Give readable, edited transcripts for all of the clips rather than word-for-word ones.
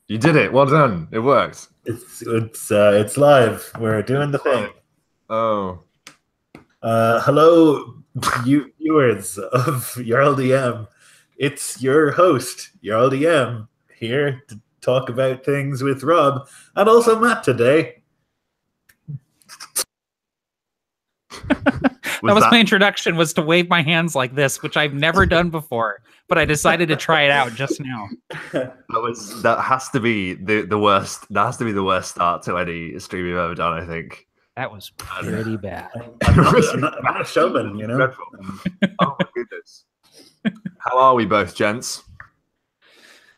You did it. Well done. It worked. It's live. We're doing the thing. Oh. Hello, you viewers of your LDM. It's your host, your LDM, here to talk about things with Rob and also Matt today. That was my introduction, was to wave my hands like this, which I've never done before, but I decided to try it out just now. That has to be the worst. That has to be the worst start to any stream you've ever done, I think. That was pretty bad. I'm not a showman, you know. Dreadful. Oh my goodness. How are we both, gents?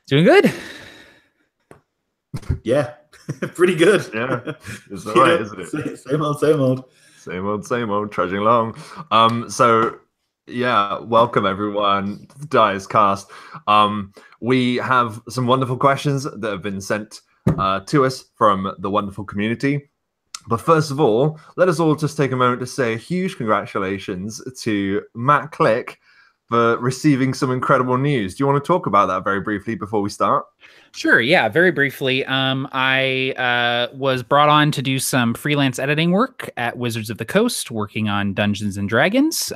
Doing good. Yeah, pretty good. Yeah, it's all right, isn't it? Same old, same old. Same old, same old, trudging along. So yeah, welcome everyone to the Dyer's Cast. We have some wonderful questions that have been sent to us from the wonderful community. But first of all, let us all just take a moment to say a huge congratulations to Matt Click for receiving some incredible news. Do you want to talk about that very briefly before we start? Sure. Yeah, very briefly. I was brought on to do some freelance editing work at Wizards of the Coast, working on Dungeons and Dragons.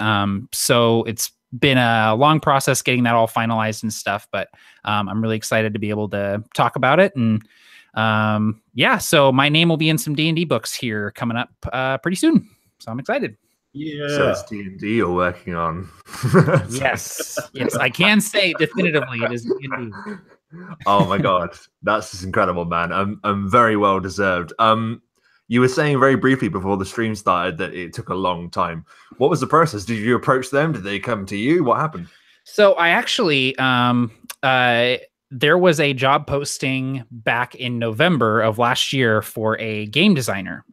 So it's been a long process getting that all finalized and stuff, but I'm really excited to be able to talk about it. And yeah, so my name will be in some D&D books here coming up pretty soon. So I'm excited. Yeah. So it's D&D you're working on. Yes. Yes, I can say definitively it is D&D. Oh my god, that's just incredible, man. I'm very well deserved. You were saying very briefly before the stream started that it took a long time. What was the process? Did you approach them? Did they come to you? What happened? So I actually there was a job posting back in November of last year for a game designer.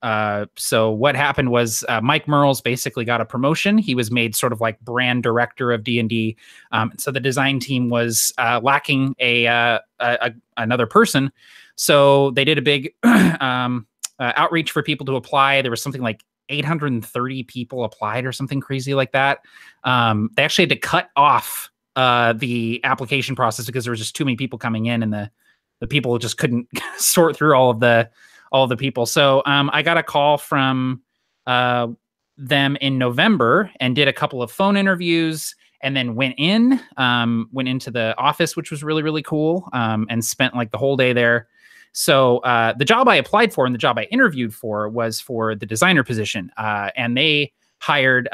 So what happened was Mike Merles basically got a promotion. He was made sort of like brand director of D&D. So the design team was lacking another person. So they did a big outreach for people to apply. There was something like 830 people applied or something crazy like that. They actually had to cut off the application process because there was just too many people coming in, and the people just couldn't sort through all of the people. So I got a call from them in November and did a couple of phone interviews, and then went into the office, which was really, really cool, and spent like the whole day there. So the job I applied for and the job I interviewed for was for the designer position, and they hired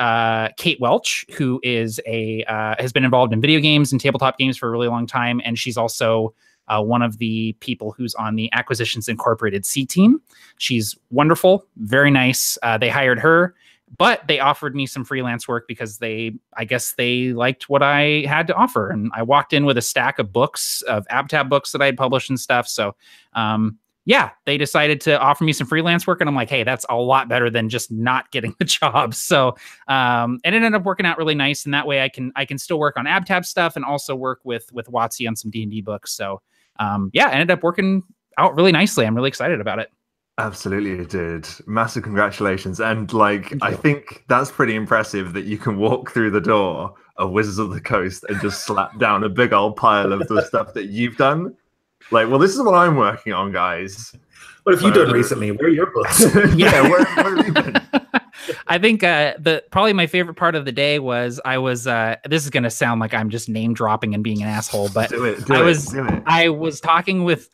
Kate Welch, who is has been involved in video games and tabletop games for a really long time. And she's also one of the people who's on the Acquisitions Incorporated C team. She's wonderful, very nice. They hired her, but they offered me some freelance work because I guess they liked what I had to offer. And I walked in with a stack of books, of AbTab books that I had published and stuff. So yeah, they decided to offer me some freelance work, and I'm like, hey, that's a lot better than just not getting the job. So it ended up working out really nice, and that way I can still work on AbTab stuff and also work with WotC on some D&D books. So yeah, ended up working out really nicely. I'm really excited about it. Absolutely, it did. Massive congratulations. And like, I think that's pretty impressive that you can walk through the door of Wizards of the Coast and just slap down a big old pile of the stuff that you've done. Like, well, this is what I'm working on, guys. What have you done recently? Where are your books? Yeah, where have you been? I think probably my favorite part of the day was this is going to sound like I'm just name dropping and being an asshole, but I was talking with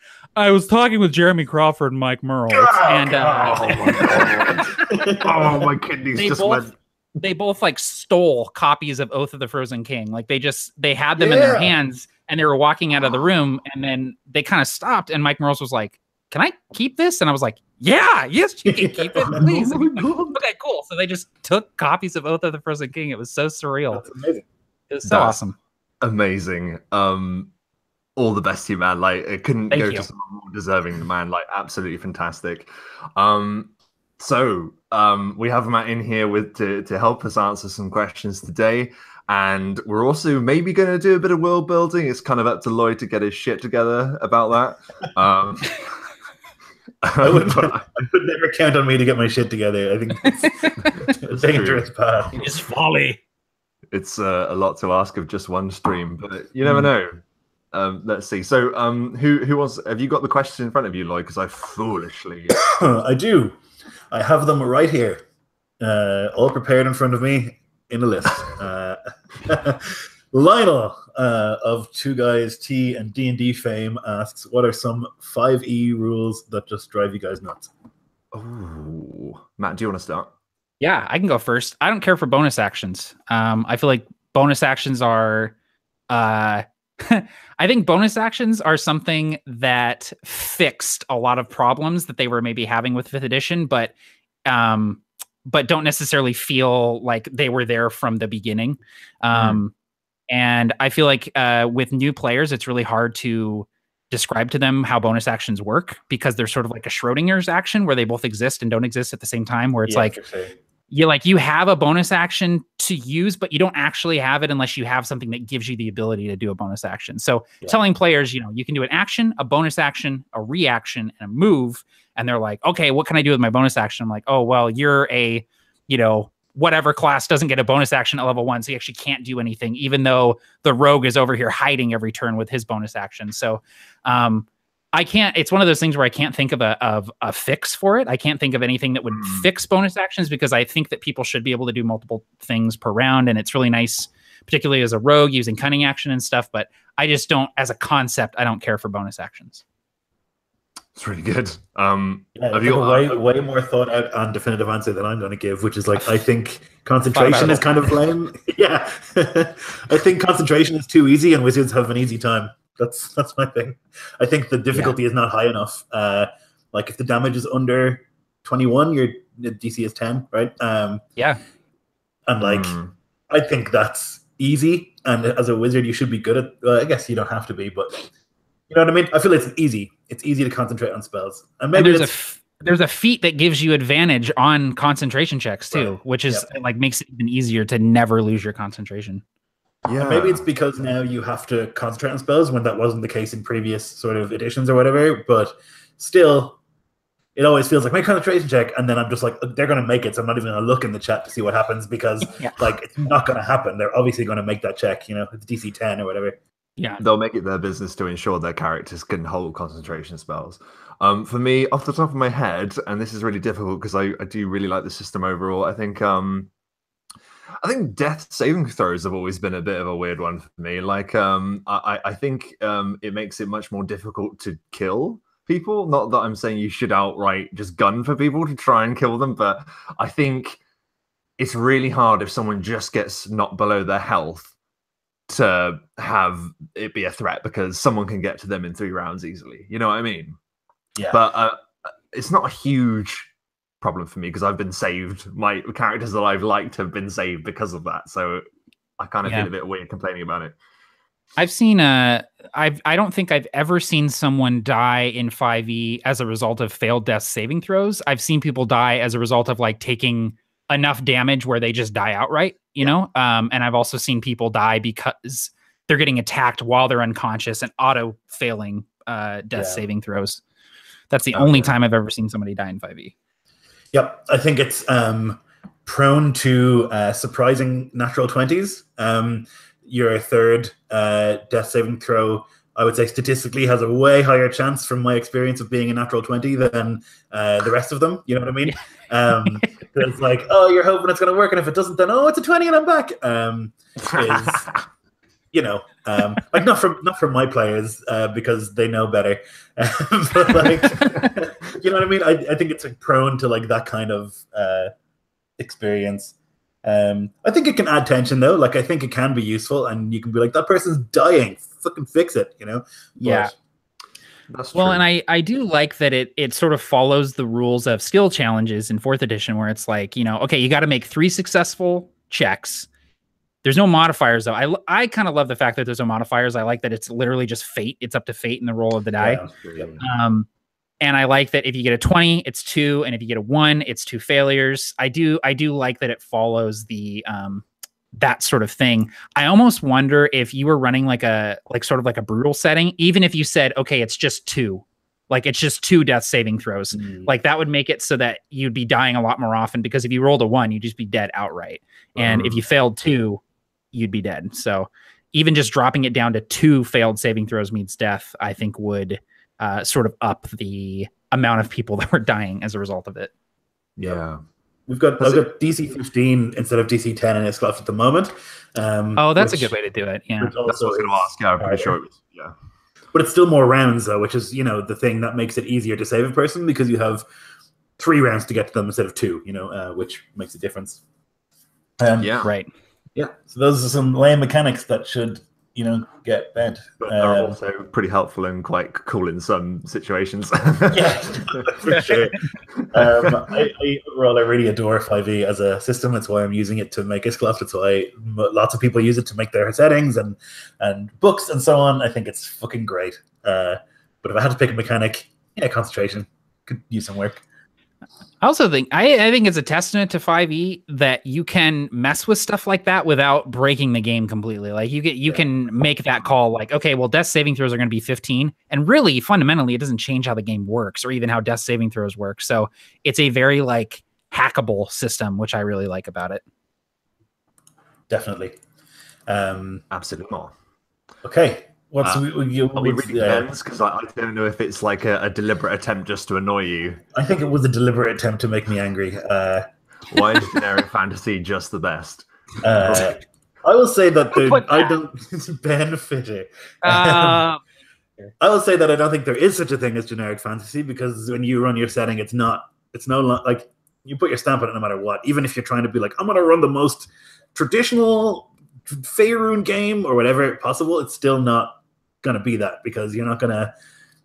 Jeremy Crawford and Mike Merle, and oh my kidneys just went. They both like stole copies of Oath of the Frozen King. Like they had them in their hands, and they were walking out of the room, and then they kind of stopped, and Mike Merles was like, "Can I keep this?" And I was like, "Yeah, yes, you can keep it, please." Okay, cool. So they just took copies of Oath of the Frozen King. It was so surreal. That's amazing. It was so awesome. Amazing. All the best to you, man. Like, it couldn't go to someone more deserving, man. Like, absolutely fantastic. So we have Matt in here to help us answer some questions today. And we're also maybe going to do a bit of world building. It's kind of up to Lloyd to get his shit together about that. I would never count on me to get my shit together. I think it's a dangerous path. It's folly. It's a lot to ask of just one stream, but you never know. Let's see. So, who wants? Have you got the question in front of you, Lloyd? Because I foolishly. I do. I have them right here, all prepared in front of me in a list. Lionel of Two Guys Tea and D&D fame asks, "What are some 5e rules that just drive you guys nuts?" Oh, Matt, do you want to start? Yeah, I can go first. I don't care for bonus actions. I feel like bonus actions are. I think bonus actions are something that fixed a lot of problems that they were maybe having with 5th edition, but don't necessarily feel like they were there from the beginning. And I feel like with new players, it's really hard to describe to them how bonus actions work, because they're sort of like a Schrodinger's action where they both exist and don't exist at the same time, where it's you have a bonus action to use, but you don't actually have it unless you have something that gives you the ability to do a bonus action. So telling players, you can do an action, a bonus action, a reaction, and a move. And they're like, okay, what can I do with my bonus action? I'm like, oh, well, you're a, whatever class doesn't get a bonus action at level 1. So you actually can't do anything, even though the rogue is over here hiding every turn with his bonus action. So, I can't, it's one of those things where I can't think of a fix for it. I can't think of anything that would fix bonus actions, because I think that people should be able to do multiple things per round. And it's really nice, particularly as a rogue, using cunning action and stuff. But I just don't, as a concept, I don't care for bonus actions. It's really good. Have you got way more thought out and definitive answer than I'm going to give, which is like, I think concentration is kind of lame. Yeah. I think concentration is too easy and wizards have an easy time. That's my thing. I think the difficulty is not high enough. Like if the damage is under 21, your DC is 10, right? Yeah. And like, I think that's easy. And as a wizard, you should be good at. Well, I guess you don't have to be, but you know what I mean. I feel it's easy. It's easy to concentrate on spells, and maybe there's a feat that gives you advantage on concentration checks too, which is like makes it even easier to never lose your concentration. Yeah, and maybe it's because now you have to concentrate on spells when that wasn't the case in previous sort of editions or whatever. But still, it always feels like my concentration check, and then I'm just like, they're going to make it, so I'm not even going to look in the chat to see what happens, because like it's not going to happen. They're obviously going to make that check. It's DC 10 or whatever. Yeah, they'll make it their business to ensure their characters can hold concentration spells. For me, off the top of my head, and this is really difficult because I do really like the system overall. I think death saving throws have always been a bit of a weird one for me. Like, I think it makes it much more difficult to kill people. Not that I'm saying you should outright just gun for people to try and kill them, but I think it's really hard if someone just gets knocked below their health to have it be a threat, because someone can get to them in 3 rounds easily. You know what I mean? Yeah. But it's not a huge problem for me because I've been saved. My characters that I've liked have been saved because of that. So I kind of feel a bit weird complaining about it. I've seen I don't think I've ever seen someone die in 5e as a result of failed death saving throws. I've seen people die as a result of like taking enough damage where they just die outright, you know? And I've also seen people die because they're getting attacked while they're unconscious and auto failing death saving throws. That's the only time I've ever seen somebody die in 5e. Yep. I think it's prone to surprising natural 20s. Your third death saving throw, I would say statistically has a way higher chance from my experience of being a natural 20 than the rest of them. You know what I mean? It's like, oh, you're hoping it's going to work. And if it doesn't, then, oh, it's a 20 and I'm back. Like not from my players because they know better. But like, you know what I mean? I think it's like prone to like that kind of experience. I think it can add tension though. Like I think it can be useful, and you can be like, that person's dying. Fucking fix it, you know? Yeah. That's true. Well, and I do like that it sort of follows the rules of skill challenges in 4th edition, where it's like, okay, you got to make 3 successful checks. There's no modifiers though. I kind of love the fact that there's no modifiers. I like that it's literally just fate. It's up to fate in the roll of the die. Yeah. And I like that if you get a 20, it's 2, and if you get a 1, it's 2 failures. I do like that it follows the that sort of thing. I almost wonder if you were running sort of like a brutal setting, even if you said, okay, it's just 2. Like it's just 2 death saving throws. Like that would make it so that you'd be dying a lot more often, because if you rolled a 1, you'd just be dead outright. And if you failed 2, you'd be dead. So even just dropping it down to 2 failed saving throws means death, I think would sort of up the amount of people that were dying as a result of it. Yeah. I've got DC 15 instead of DC 10 in Iscloft at the moment. That's a good way to do it. Yeah. That's what I was going to ask. Yeah, I'm pretty sure it was. Yeah. But it's still more rounds, though, which is, the thing that makes it easier to save a person because you have 3 rounds to get to them instead of 2, which makes a difference. Yeah. Right. Yeah. So those are some lame mechanics that should, get bent. But they're also pretty helpful and quite cool in some situations. Yeah, for sure. I really adore 5e as a system. That's why I'm using it to make Iscloft. It's why lots of people use it to make their settings and books and so on. I think it's fucking great. But if I had to pick a mechanic, concentration could use some work. I also think I think it's a testament to 5e that you can mess with stuff like that without breaking the game completely. Like you can make that call like, okay, well, death saving throws are going to be 15, and really fundamentally it doesn't change how the game works or even how death saving throws work. So it's a very like hackable system, which I really like about it. Definitely. Absolutely more. Okay. Really depends, because I don't know if it's like a deliberate attempt just to annoy you. I think it was a deliberate attempt to make me angry. Why is generic fantasy just the best? I will say that I don't benefit it. I will say that I don't think there is such a thing as generic fantasy, because when you run your setting, it's no like you put your stamp on it no matter what. Even if you're trying to be like, I'm going to run the most traditional Faerun game or whatever possible, it's still not going to be that, because you're not going to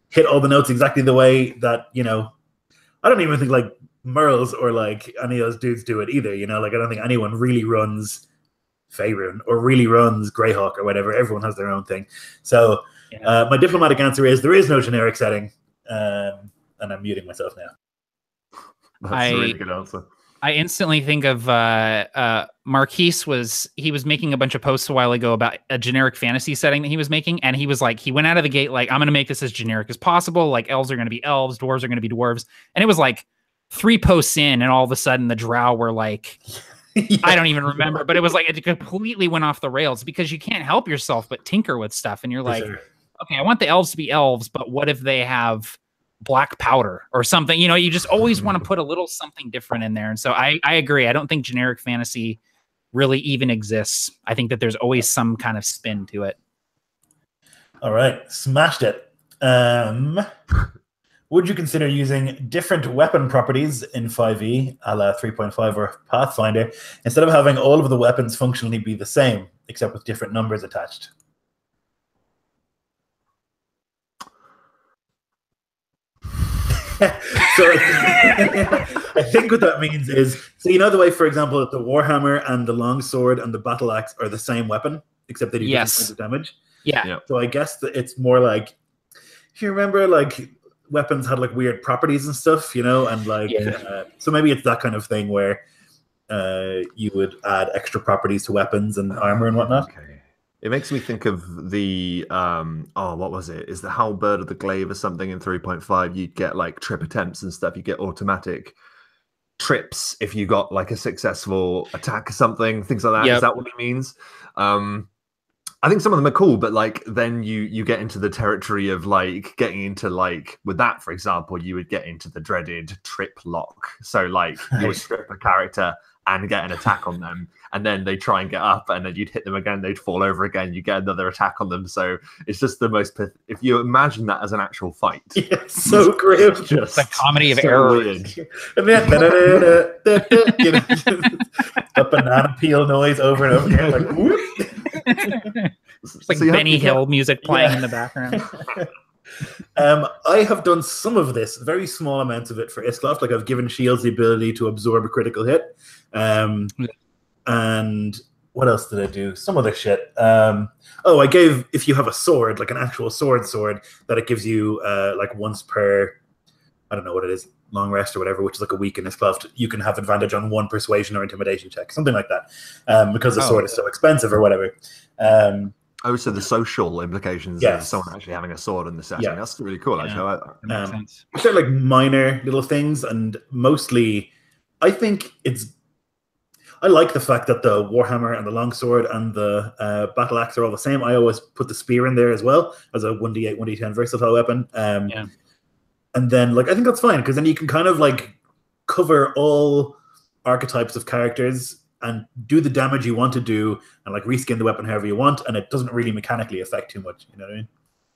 hit all the notes exactly the way that, I don't even think like Merles or like any of those dudes do it either, like I don't think anyone really runs Faerun or really runs Greyhawk or whatever. Everyone has their own thing. So my diplomatic answer is there is no generic setting, and I'm muting myself now. That's a really good answer. I instantly think of Marquise was making a bunch of posts a while ago about a generic fantasy setting that he was making. And he was like, he went out of the gate like, I'm going to make this as generic as possible. Like elves are going to be elves, dwarves are going to be dwarves. And it was like 3 posts in, and all of a sudden the drow were like, I don't even remember, but it was like, it completely went off the rails because you can't help yourself but tinker with stuff. And you're like, okay, I want the elves to be elves, but what if they have black powder or something? You just always want to put a little something different in there. And so I agree. I don't think generic fantasy really even exists. I think that there's always some kind of spin to it. All right. Smashed it. Would you consider using different weapon properties in 5e, a la 3.5 or Pathfinder, instead of having all of the weapons functionally be the same, except with different numbers attached? So I think what that means is, so the way, for example, the Warhammer and the Longsword and the Battle Axe are the same weapon, except they do different kinds of damage. Yeah. So I guess that it's more like, if you remember, like weapons had like weird properties and stuff, and like, so maybe it's that kind of thing where you would add extra properties to weapons and armor and whatnot. Okay. It makes me think of the what was it? Is the Halberd of the Glaive or something in 3.5? You'd get like trip attempts and stuff. You get automatic trips if you got like a successful attack or something, things like that. Yep. Is that what it means? I think some of them are cool, but like then you get into the territory of like getting into like with that, for example, you would get into the dreaded trip lock. So like you would strip a character and get an attack on them, and then they try and get up, and then you'd hit them again, they'd fall over again, you get another attack on them. So it's just the most if you imagine that as an actual fight, it's so grim. Just a comedy of errors. A banana peel noise over and over again, like whoop. It's like so Benny Hill music playing in the background. I have done some of this, very small amounts of it for Iscloft. Like I've given shields the ability to absorb a critical hit. And what else did I do? Some other shit. I gave, if you have a sword, like an actual sword, that it gives you like once per, I don't know what it is, long rest or whatever, which is like a week in Iscloft, you can have advantage on 1 persuasion or intimidation check, something like that, because the sword is so expensive or whatever. So the social implications of someone actually having a sword in the setting. Yeah. That's really cool, actually. I like that. Makes sense. They're like minor little things, and mostly I think I like the fact that the Warhammer and the longsword and the battle axe are all the same. I always put the spear in there as well as a 1d8, 1d10 versatile weapon. Yeah. And then like I think that's fine because then you can kind of like cover all archetypes of characters and do the damage you want to do and like reskin the weapon however you want, and it doesn't really mechanically affect too much. You know what I mean?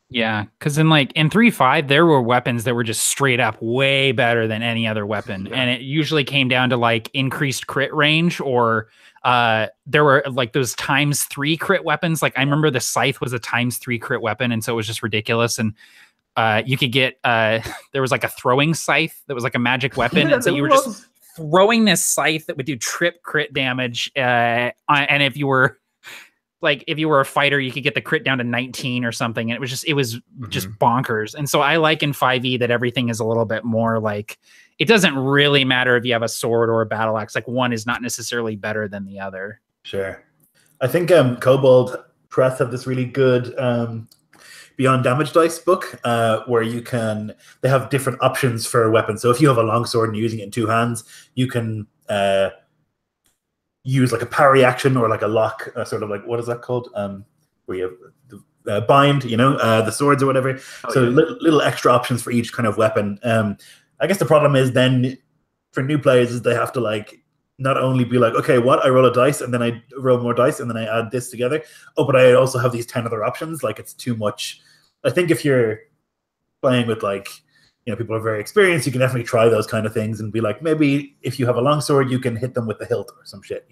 Yeah, because in 3.5, there were weapons that were just straight up way better than any other weapon, and it usually came down to like increased crit range, or there were like those ×3 crit weapons. Like I remember the scythe was a ×3 crit weapon, and so it was just ridiculous. And you could get there was like a throwing scythe that was like a magic weapon, and so you were just throwing this scythe that would do trip crit damage, and if you were a fighter, you could get the crit down to 19 or something. And it was just bonkers. And so I like in 5e that everything is a little bit more like, it doesn't really matter if you have a sword or a battle axe. Like one is not necessarily better than the other. Sure. I think Kobold Press have this really good Beyond Damage Dice book where they have different options for weapons. So if you have a longsword and you're using it in two hands, you can use like a parry action or like a lock, sort of like, what is that called? Where you have bind, the swords or whatever. Little extra options for each kind of weapon. I guess the problem is then for new players is they have to like not only be like, okay, I roll a dice and then I roll more dice and then I add this together. Oh, but I also have these 10 other options. Like it's too much. I think if you're playing with like, people who are very experienced, you can definitely try those kind of things and be like, maybe if you have a longsword, you can hit them with the hilt or some shit,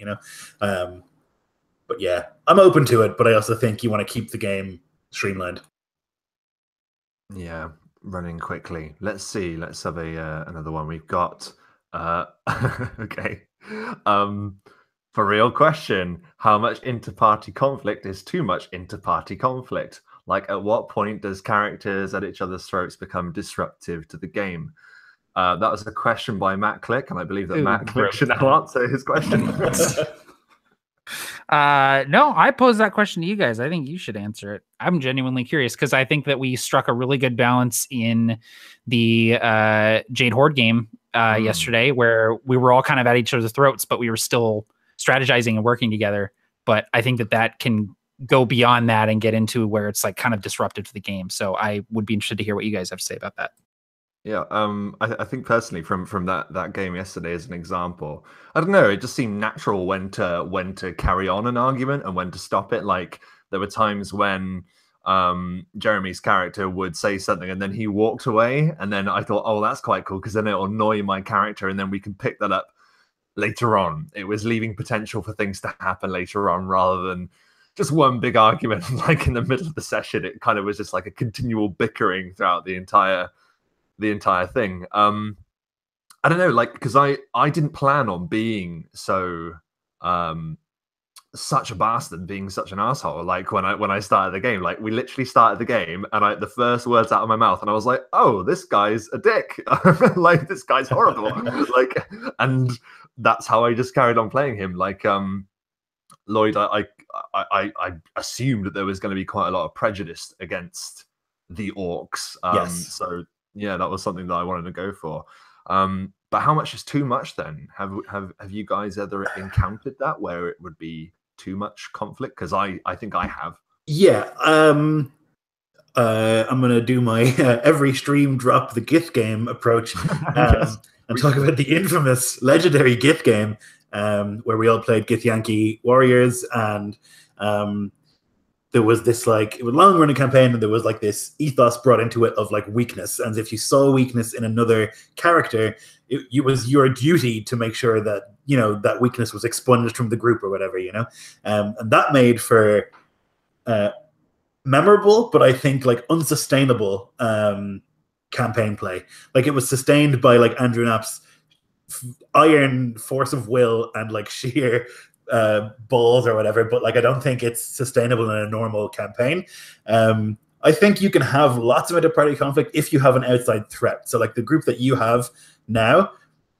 But yeah, I'm open to it, but I also think you want to keep the game streamlined. Yeah, running quickly. Let's see. Let's have another one. We've got okay. For real question, how much inter-party conflict is too much inter-party conflict? Like, at what point does characters at each other's throats become disruptive to the game? That was a question by Matt Click, and I believe that Matt Click should now answer his question. No, I posed that question to you guys. I think you should answer it. I'm genuinely curious because I think that we struck a really good balance in the Jade Horde game yesterday, where we were all kind of at each other's throats, but we were still strategizing and working together. But I think that can go beyond that and get into where it's like kind of disruptive to the game. So I would be interested to hear what you guys have to say about that. Yeah, I think personally from that game yesterday as an example, I don't know, it just seemed natural when to carry on an argument and when to stop it. Like there were times when Jeremy's character would say something and then he walked away, and then I thought, oh, that's quite cool because then it'll annoy my character and then we can pick that up later on. It was leaving potential for things to happen later on rather than just one big argument like in the middle of the session. It kind of was just like a continual bickering throughout the entire thing. I don't know, like, because I didn't plan on being so such a bastard, being such an asshole. Like when I started the game, like we literally started the game and the first words out of my mouth and I was like, oh, this guy's a dick. Like this guy's horrible. Like, and that's how I just carried on playing him. Like Lloyd, I assumed that there was going to be quite a lot of prejudice against the orcs. Yes. So yeah, that was something that I wanted to go for. But how much is too much then? Have you guys ever encountered that where it would be too much conflict? Because I think I have. Yeah. I'm going to do my every stream drop the Gith game approach Yes. and talk about the infamous legendary Gith game where we all played Gith Yankee Warriors, and there was this like, it was a long running campaign, and there was like this ethos brought into it of like weakness. And if you saw weakness in another character, it was your duty to make sure that, that weakness was expunged from the group or whatever, and that made for memorable, but I think like unsustainable campaign play. Like it was sustained by like Andrew Knapp's iron force of will and like sheer balls or whatever, but like I don't think it's sustainable in a normal campaign. I think you can have lots of inter-party conflict if you have an outside threat. So like the group that you have now,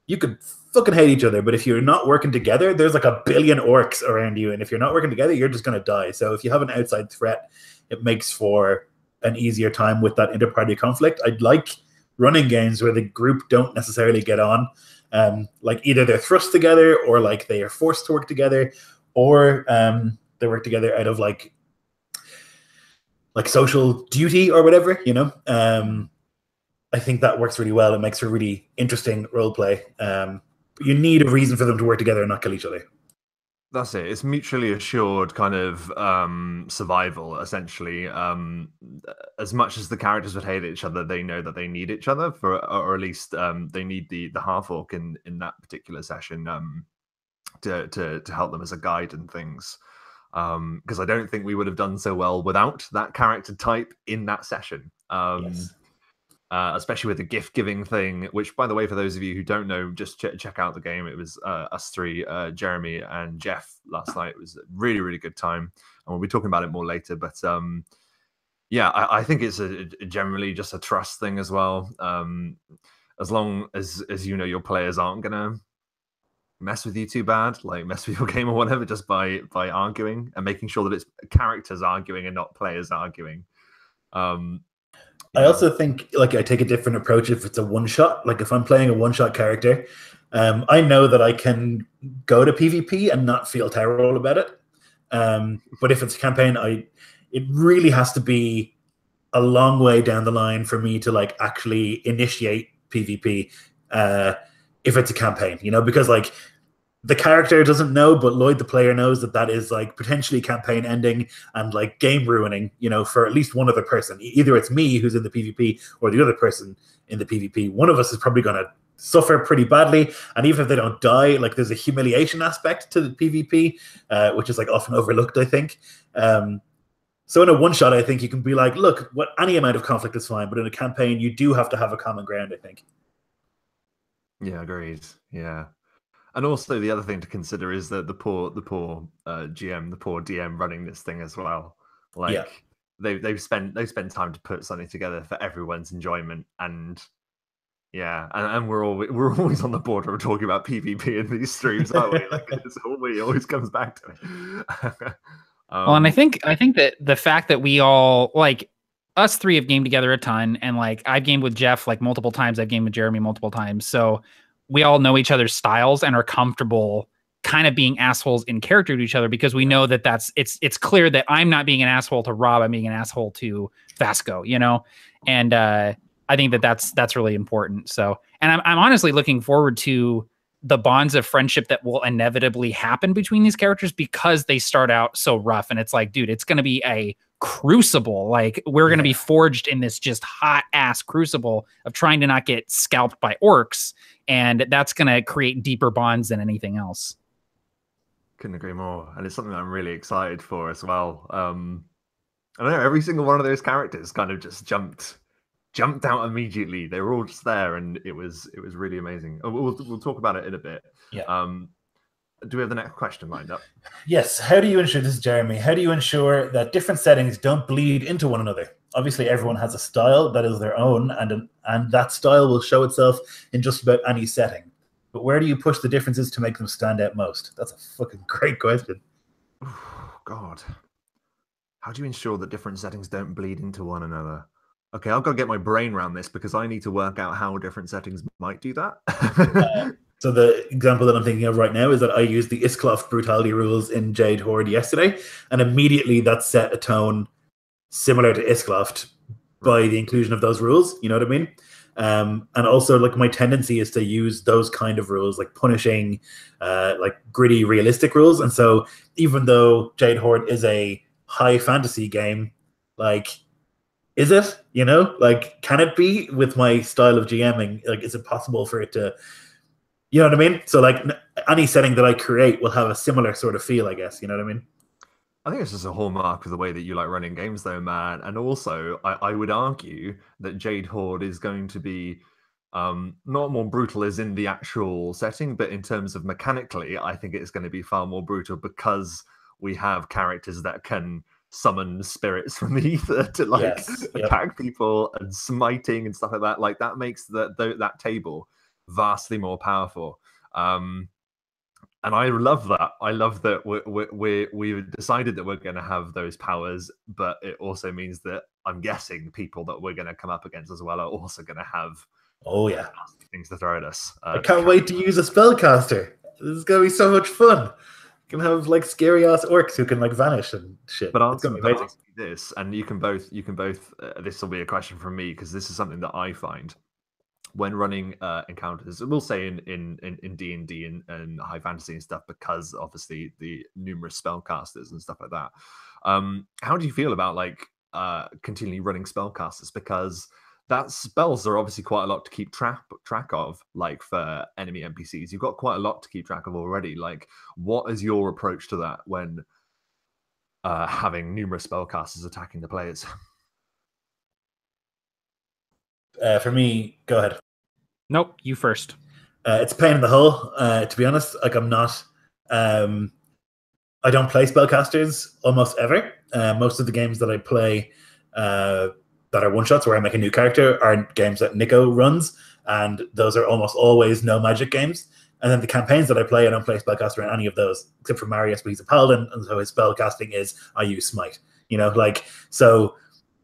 you could fucking hate each other, but if you're not working together, there's like a billion orcs around you, and if you're not working together, you're just going to die. So if you have an outside threat, it makes for an easier time with that inter-party conflict. I'd like running games where the group don't necessarily get on, Like either they're thrust together, or like they are forced to work together, or they work together out of like social duty or whatever, you know. I think that works really well. It makes for really interesting role play. You need a reason for them to work together and not kill each other. That's it. It's mutually assured kind of survival, essentially. As much as the characters would hate each other, they know that they need each other or at least they need the half orc in that particular session to help them as a guide and things. Because I don't think we would have done so well without that character type in that session. Yes. Especially with the gift giving thing, which, by the way, for those of you who don't know, just check out the game. It was us three, Jeremy and Jeff, last night. It was a really, really good time, and we'll be talking about it more later. But yeah, I think it's generally just a trust thing as well. As long as you know your players aren't gonna mess with you too bad, like mess with your game or whatever, just by arguing and making sure that it's characters arguing and not players arguing. I also think like I take a different approach if it's a one shot. Like if I'm playing a one shot character, I know that I can go to PvP and not feel terrible about it. But if it's a campaign, it really has to be a long way down the line for me to like actually initiate PvP if it's a campaign, you know, because like the character doesn't know, but Lloyd, the player, knows that is like potentially campaign ending and like game ruining, you know, for at least one other person. Either it's me who's in the PvP or the other person in the PvP. One of us is probably going to suffer pretty badly. And even if they don't die, like there's a humiliation aspect to the PvP, which is like often overlooked, I think. So in a one shot, I think you can be like, look, any amount of conflict is fine. But in a campaign, you do have to have a common ground, I think. Yeah, agreed. Yeah. And also the other thing to consider is that the poor GM, the poor DM running this thing as well. Like they've spent time to put something together for everyone's enjoyment, and yeah, and we're always on the border of talking about PvP in these streams, aren't we? Like it always comes back to it. Well, and I think that the fact that we all like us three have gamed together a ton, and like I've gamed with Jeff like multiple times, I've gamed with Jeremy multiple times, so we all know each other's styles and are comfortable kind of being assholes in character to each other, because we know that it's clear that I'm not being an asshole to Rob, I'm being an asshole to Vasco, you know? And I think that's really important. So, and I'm honestly looking forward to the bonds of friendship that will inevitably happen between these characters, because they start out so rough, and it's like, dude, it's going to be a crucible. Like we're going to be forged in this just hot ass crucible of trying to not get scalped by orcs. And that's going to create deeper bonds than anything else. Couldn't agree more. And it's something that I'm really excited for as well. I don't know, every single one of those characters kind of just jumped out immediately. They were all just there, and it was really amazing. We'll talk about it in a bit. Yeah. Do we have the next question lined up? Yes. How do you ensure, this is Jeremy, how do you ensure that different settings don't bleed into one another? Obviously, everyone has a style that is their own, and that style will show itself in just about any setting. But where do you push the differences to make them stand out most? That's a fucking great question. Oh, God. How do you ensure that different settings don't bleed into one another? Okay, I've got to get my brain around this, because I need to work out how different settings might do that. So the example that I'm thinking of right now is that I used the Iskloft brutality rules in Jade Horde yesterday, and immediately that set a tone similar to Iskloft by the inclusion of those rules. You know what I mean? And also, like, my tendency is to use those kind of rules, like punishing, like gritty, realistic rules. And so even though Jade Horde is a high fantasy game, like, is it? You know, like, can it be with my style of GMing? Like, is it possible for it to, you know what I mean? So, like, any setting that I create will have a similar sort of feel, I guess. You know what I mean? I think it's just a hallmark of the way that you like running games, though, man. And also, I would argue that Jade Horde is going to be not more brutal as in the actual setting, but in terms of mechanically, I think it's going to be far more brutal, because we have characters that can summon spirits from the ether to like attack people, and smiting and stuff like that. Like that makes that table vastly more powerful. And I love that. I love that we've decided that we're going to have those powers, but it also means that I'm guessing people that we're going to come up against as well are also going to have Oh yeah, things to throw at us. I can't wait to use a spellcaster. This is gonna be so much fun. You can have like scary ass orcs who can like vanish and shit. But It's gonna answer, be amazing. this, and you can both. This will be a question from me because this is something that I find when running encounters. We'll say in D&D and high fantasy and stuff, because obviously the numerous spellcasters and stuff like that. How do you feel about like continually running spellcasters? Because that spells are obviously quite a lot to keep track of, like for enemy NPCs. You've got quite a lot to keep track of already. Like, what is your approach to that when having numerous spellcasters attacking the players? For me, go ahead. Nope, you first. It's a pain in the hull, to be honest. Like, I'm not. I don't play spellcasters almost ever. Most of the games that I play that are one-shots where I make a new character are games that Nico runs, and those are almost always no magic games. And then the campaigns that I don't play spellcaster in any of those, except for Marius, but he's a paladin, and so his spellcasting is I use smite. You know, like, so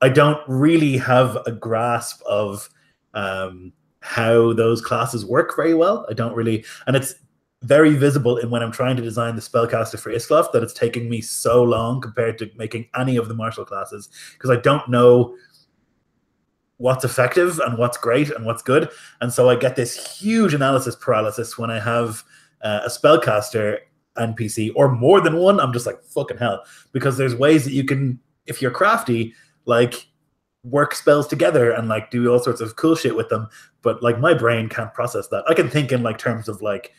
I don't really have a grasp of how those classes work very well. I don't really, and it's very visible in when I'm trying to design the spellcaster for Isklov that it's taking me so long compared to making any of the martial classes, because I don't know what's effective and what's great and what's good. And so I get this huge analysis paralysis when I have a spellcaster NPC or more than one. I'm just like, fucking hell, because there's ways that you can, if you're crafty, like work spells together and like do all sorts of cool shit with them. But like my brain can't process that. I can think in like terms of like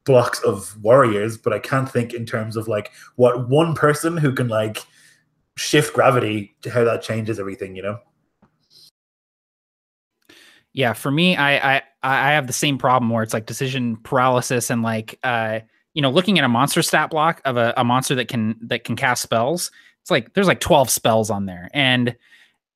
blocks of warriors, but I can't think in terms of like what one person who can like shift gravity to how that changes everything, you know? Yeah, for me, I have the same problem where it's like decision paralysis and like looking at a monster stat block of a monster that can cast spells. It's like there's like 12 spells on there, and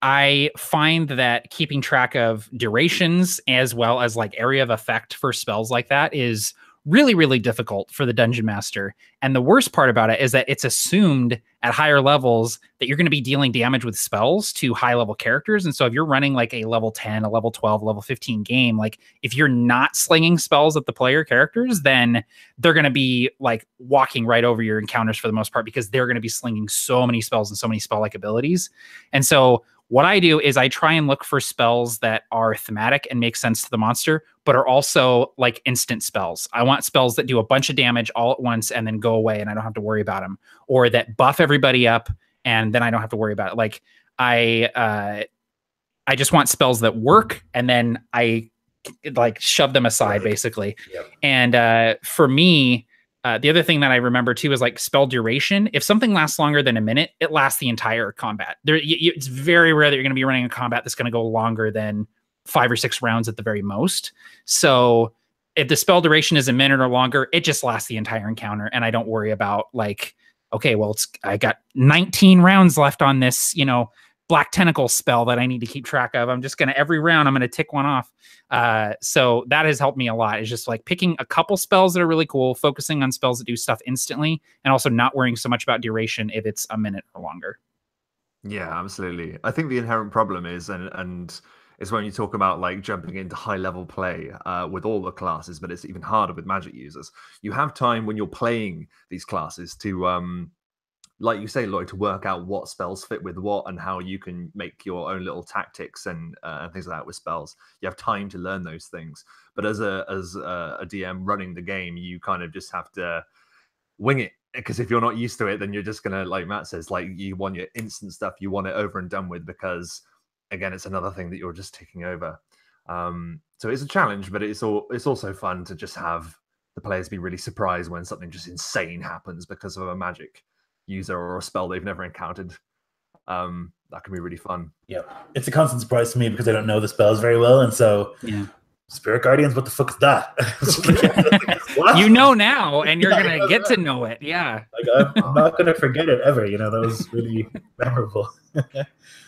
I find that keeping track of durations as well as like area of effect for spells like that is really, really difficult for the dungeon master. And the worst part about it is that it's assumed at higher levels that you're going to be dealing damage with spells to high level characters. And so if you're running like a level 10, a level 12, level 15 game, like if you're not slinging spells at the player characters, then they're going to be like walking right over your encounters for the most part, because they're going to be slinging so many spells and so many spell-like abilities. And so what I do is I try and look for spells that are thematic and make sense to the monster, but are also like instant spells. I want spells that do a bunch of damage all at once and then go away and I don't have to worry about them, or that buff everybody up and then I don't have to worry about it. Like I just want spells that work and then I like shove them aside, basically. Yep. And for me, the other thing that I remember too is like spell duration. If something lasts longer than a minute, it lasts the entire combat. It's very rare that you're going to be running a combat that's going to go longer than 5 or 6 rounds at the very most. So if the spell duration is a minute or longer, it just lasts the entire encounter. And I don't worry about like, okay, well, I got 19 rounds left on this, black tentacle spell that I need to keep track of. I'm just going to, every round, I'm going to tick one off. So that has helped me a lot. It's just like picking a couple spells that are really cool, focusing on spells that do stuff instantly, and also not worrying so much about duration if it's a minute or longer. Yeah, absolutely. I think the inherent problem is, and it's when you talk about like jumping into high level play with all the classes, but it's even harder with magic users. You have time when you're playing these classes to like you say, Lloyd, to work out what spells fit with what and how you can make your own little tactics and things like that with spells. You have time to learn those things. But as a DM running the game, you kind of just have to wing it, because if you're not used to it, then you're just gonna, like Matt says, like you want your instant stuff, you want it over and done with, because again, it's another thing that you're just taking over. So it's a challenge, but it's also fun to just have the players be really surprised when something just insane happens because of a magic user or a spell they've never encountered. That can be really fun. Yeah, it's a constant surprise to me because I don't know the spells very well, and so Spirit Guardians, what the fuck is that? You know now, and you're gonna get to know it. Yeah, like, I'm not gonna forget it ever. That was really memorable.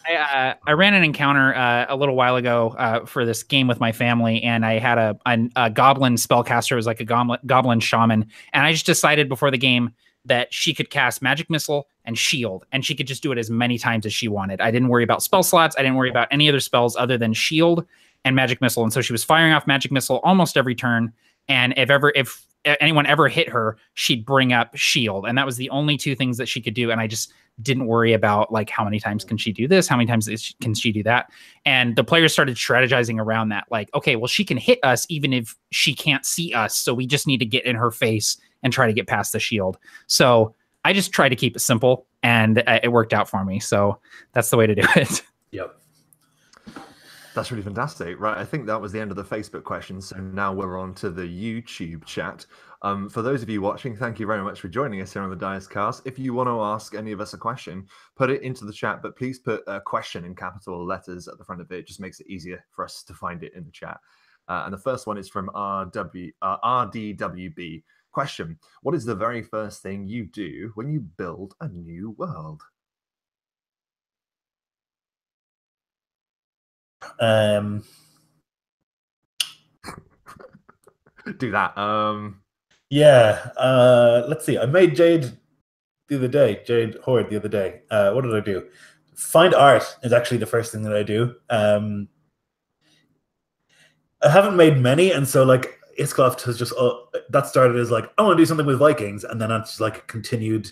I ran an encounter a little while ago for this game with my family, and I had a goblin spellcaster. It was like a goblin shaman, and I just decided before the game that she could cast magic missile and shield, and she could just do it as many times as she wanted. I didn't worry about spell slots. I didn't worry about any other spells other than shield. and magic missile. And so she was firing off magic missile almost every turn. And if anyone ever hit her, she'd bring up shield. And that was the only two things that she could do. And I just didn't worry about like how many times can she do this? How many times can she do that? And the players started strategizing around that. Like, okay, well, she can hit us even if she can't see us. So we just need to get in her face and try to get past the shield. So I just tried to keep it simple, and it worked out for me. So that's the way to do it. Yep. That's really fantastic. Right. I think that was the end of the Facebook questions. So now we're on to the YouTube chat. For those of you watching, thank you very much for joining us here on the Dice Cast. If you want to ask any of us a question, put it into the chat, but please put a question in capital letters at the front of it. It just makes it easier for us to find it in the chat. And the first one is from RDWB. Question: what is the very first thing you do when you build a new world? Do that. Let's see. I made Jade Horde the other day. What did I do? Find art is actually the first thing that I do. I haven't made many, and so like Iscloft has just that started as like, I want to do something with Vikings, and then it's like continued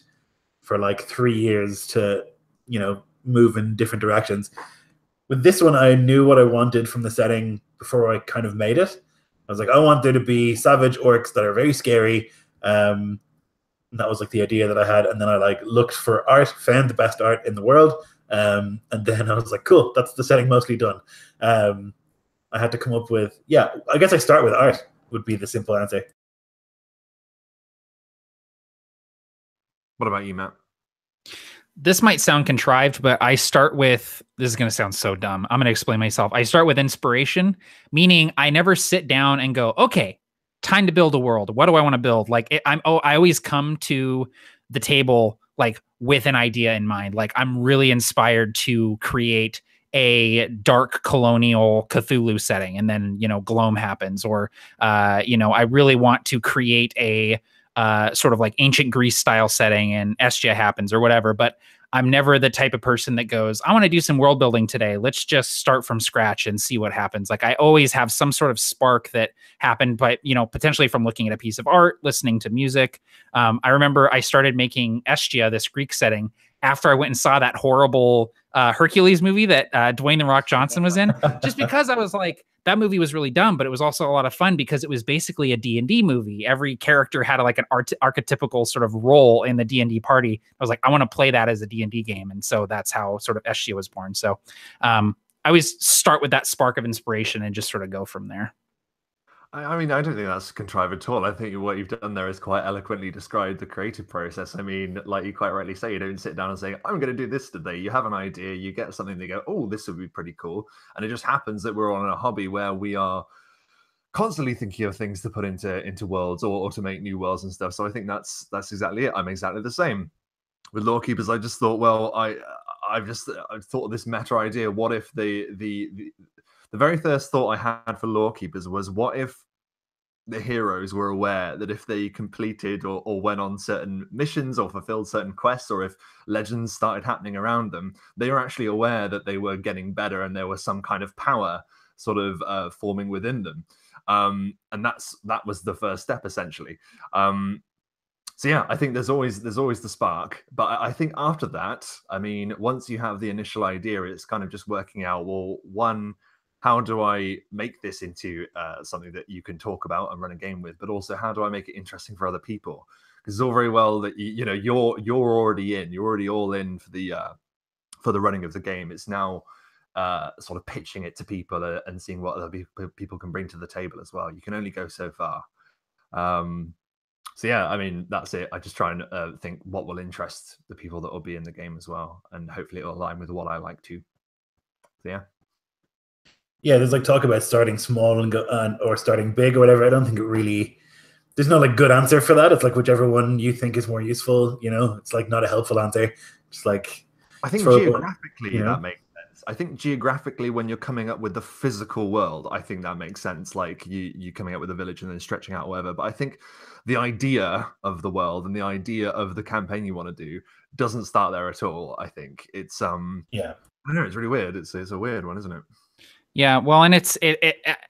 for like 3 years to, you know, move in different directions. With this one, I knew what I wanted from the setting before I kind of made it. I was like, I want there to be savage orcs that are very scary. And that was like the idea that I had. And then I like looked for art, found the best art in the world. And then I was like, cool, that's the setting mostly done. I had to come up with, I guess I start with art would be the simple answer. What about you, Matt? This might sound contrived, but I start with, this is going to sound so dumb. I'm going to explain myself. I start with inspiration, meaning I never sit down and go, okay, time to build a world. What do I want to build? Like I always come to the table like with an idea in mind. Like I'm really inspired to create a dark colonial Cthulhu setting, and then, you know, Gloam happens, or, you know, I really want to create a sort of like ancient Greece style setting and Estia happens or whatever. But I'm never the type of person that goes, I want to do some world building today. Let's just start from scratch and see what happens. Like I always have some sort of spark that happened, but, you know, potentially from looking at a piece of art, listening to music. I remember I started making Estia, this Greek setting, after I went and saw that horrible Hercules movie that Dwayne "The Rock" Johnson was in, just because I was like, that movie was really dumb, but it was also a lot of fun because it was basically a D&D movie. Every character had like an archetypical sort of role in the D&D party. I was like, I want to play that as a D&D game. And so that's how sort of Estia was born. So I always start with that spark of inspiration and just sort of go from there. I mean, I don't think that's contrived at all. I think what you've done there is quite eloquently described the creative process. I mean, like you quite rightly say, you don't sit down and say, I'm going to do this today. You have an idea, you get something, they go, oh, this would be pretty cool. And it just happens that we're on a hobby where we are constantly thinking of things to put into worlds or to make new worlds and stuff. So I think that's exactly it. I'm exactly the same. With Lore Keepers, I just thought, well, I've thought of this meta idea. What if the very first thought I had for Lore Keepers was, what if the heroes were aware that if they completed or went on certain missions or fulfilled certain quests, or if legends started happening around them, they were actually aware that they were getting better and there was some kind of power sort of forming within them. And that was the first step, essentially. So yeah, I think there's always the spark, but I think after that, I mean, once you have the initial idea, it's kind of just working out, well, one, how do I make this into something that you can talk about and run a game with? But also, how do I make it interesting for other people? Because it's all very well that you're already all in for the running of the game. It's now sort of pitching it to people and seeing what other people can bring to the table as well. You can only go so far. So yeah, I mean, that's it. I just try and think what will interest the people that will be in the game as well, and hopefully it'll align with what I like to. So yeah. Yeah, there's like talk about starting small and or starting big or whatever. I don't think there's no like good answer for that. It's like whichever one you think is more useful. You know, it's like not a helpful answer. It's like, I think geographically that makes sense. I think geographically, when you're coming up with the physical world, I think that makes sense. Like you coming up with a village and then stretching out, whatever. But I think the idea of the world and the idea of the campaign you want to do doesn't start there at all. I think it's I don't know, it's really weird. It's a weird one, isn't it? Yeah, well, and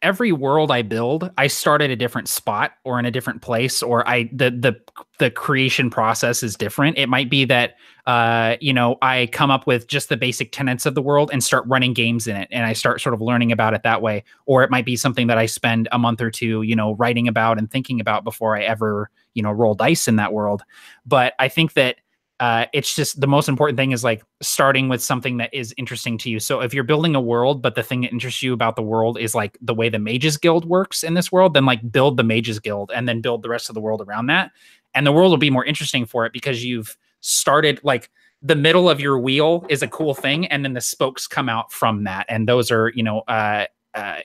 every world I build, I start at a different spot or in a different place, or the creation process is different. It might be that I come up with just the basic tenets of the world and start running games in it, and I start sort of learning about it that way. Or it might be something that I spend a month or two, writing about and thinking about before I ever, roll dice in that world. But I think that it's just the most important thing is like starting with something that is interesting to you. So if you're building a world, but the thing that interests you about the world is like the way the Mages Guild works in this world, then like build the Mages Guild and then build the rest of the world around that. And the world will be more interesting for it because you've started like the middle of your wheel is a cool thing. And then the spokes come out from that. And those are,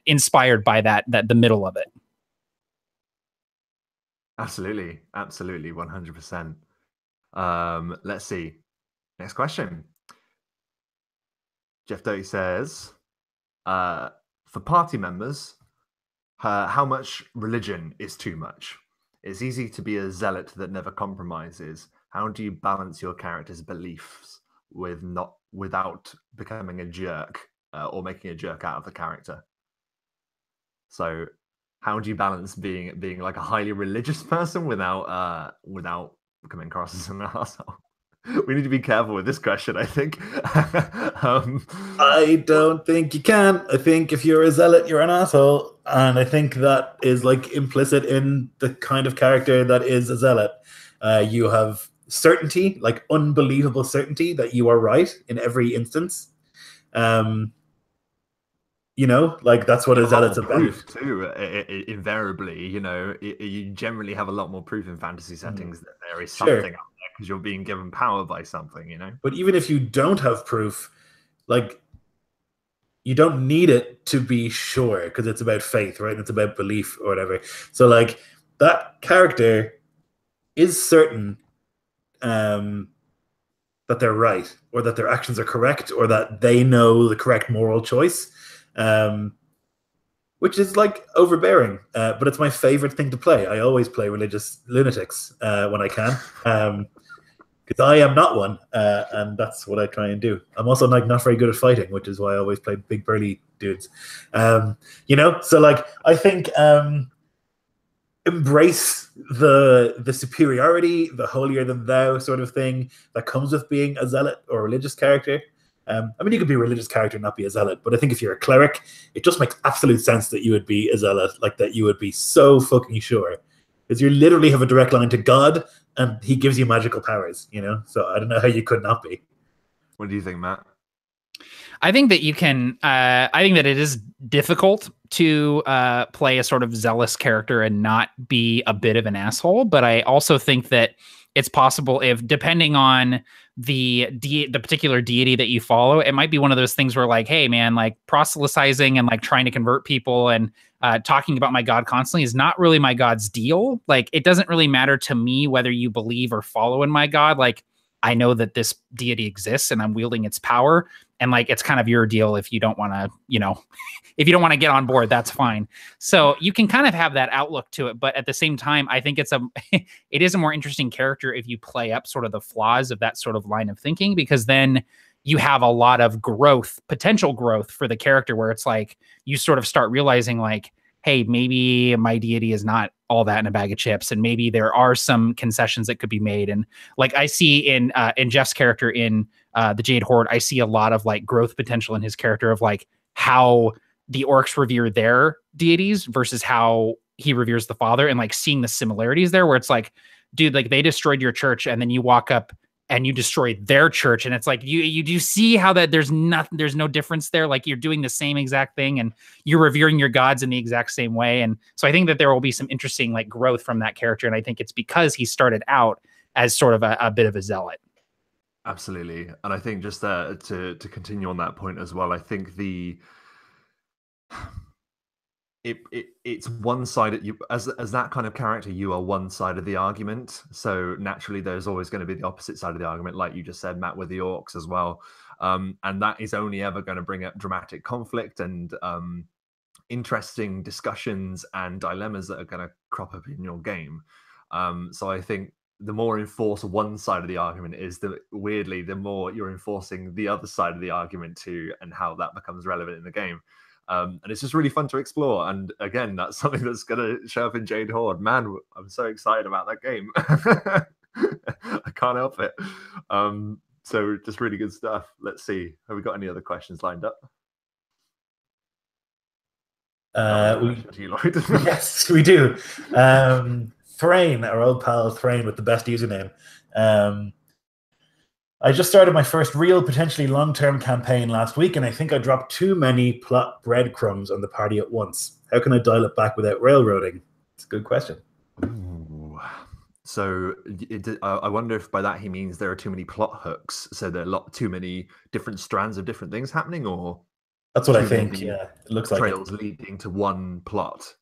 inspired by the middle of it. Absolutely. 100%. Let's see. Next question. Jeff Doty says, for party members, how much religion is too much? It's easy to be a zealot that never compromises. How do you balance your character's beliefs without becoming a jerk or making a jerk out of the character? So how do you balance being like a highly religious person without coming across as an asshole? We need to be careful with this question, I think. I don't think you can. I think if you're a zealot, you're an asshole. And I think that is like implicit in the kind of character that is a zealot. You have certainty, like unbelievable certainty that you are right in every instance. Like that's what a zealot's about. Proof too, invariably, you generally have a lot more proof in fantasy settings that there is something out there because you're being given power by something, But even if you don't have proof, like you don't need it to be sure because it's about faith, right? And it's about belief or whatever. So like that character is certain that they're right or that their actions are correct or that they know the correct moral choice. Which is like overbearing, but it's my favorite thing to play. I always play religious lunatics when I can, because I am not one, and that's what I try and do. I'm also like not very good at fighting, which is why I always play big burly dudes. So like I think embrace the superiority, the holier than thou sort of thing that comes with being a zealot or a religious character. You could be a religious character and not be a zealot, but I think if you're a cleric, it just makes absolute sense that you would be a zealot, like that you would be so fucking sure. Because you literally have a direct line to God and he gives you magical powers, So I don't know how you could not be. What do you think, Matt? I think that you can, I think that it is difficult to play a sort of zealous character and not be a bit of an asshole, but I also think that it's possible if, depending on the particular deity that you follow, it might be one of those things where like, hey man, like proselytizing and like trying to convert people and talking about my God constantly is not really my God's deal. Like it doesn't really matter to me whether you believe or follow in my God. Like I know that this deity exists and I'm wielding its power. And like, it's kind of your deal if you don't want to, if you don't want to get on board, that's fine. So you can kind of have that outlook to it. But at the same time, I think it is a more interesting character if you play up sort of the flaws of that sort of line of thinking, because then you have a lot of potential growth for the character where it's like, you sort of start realizing like, hey, maybe my deity is not all that in a bag of chips. And maybe there are some concessions that could be made. And like I see in Jeff's character in the Jade Horde, I see a lot of like growth potential in his character of like how the orcs revere their deities versus how he reveres the father, and like seeing the similarities there where it's like, dude, like they destroyed your church and then you walk up and you destroy their church. And it's like, you do see how that there's no difference there. Like you're doing the same exact thing and you're revering your gods in the exact same way. And so I think that there will be some interesting like growth from that character. And I think it's because he started out as sort of a bit of a zealot. Absolutely. And I think just to continue on that point as well, I think it's one side you as that kind of character, you are one side of the argument, so naturally there's always going to be the opposite side of the argument, like you just said, Matt, with the orcs as well, and that is only ever going to bring up dramatic conflict and interesting discussions and dilemmas that are going to crop up in your game. So I think the more enforced one side of the argument is, weirdly the more you're enforcing the other side of the argument too, and how that becomes relevant in the game. And it's just really fun to explore. And again, that's something that's going to show up in Jade Horde. Man, I'm so excited about that game. I can't help it. So just really good stuff. Let's see. Have we got any other questions lined up? Yes, we do. Thrain, our old pal Thrain with the best username. I just started my first real, potentially long-term campaign last week, and I think I dropped too many plot breadcrumbs on the party at once. How can I dial it back without railroading? It's a good question. Ooh. So I wonder if by that he means there are too many plot hooks, so there are too many different strands of different things happening, or that's what I think. Yeah, it looks like trails leading to one plot.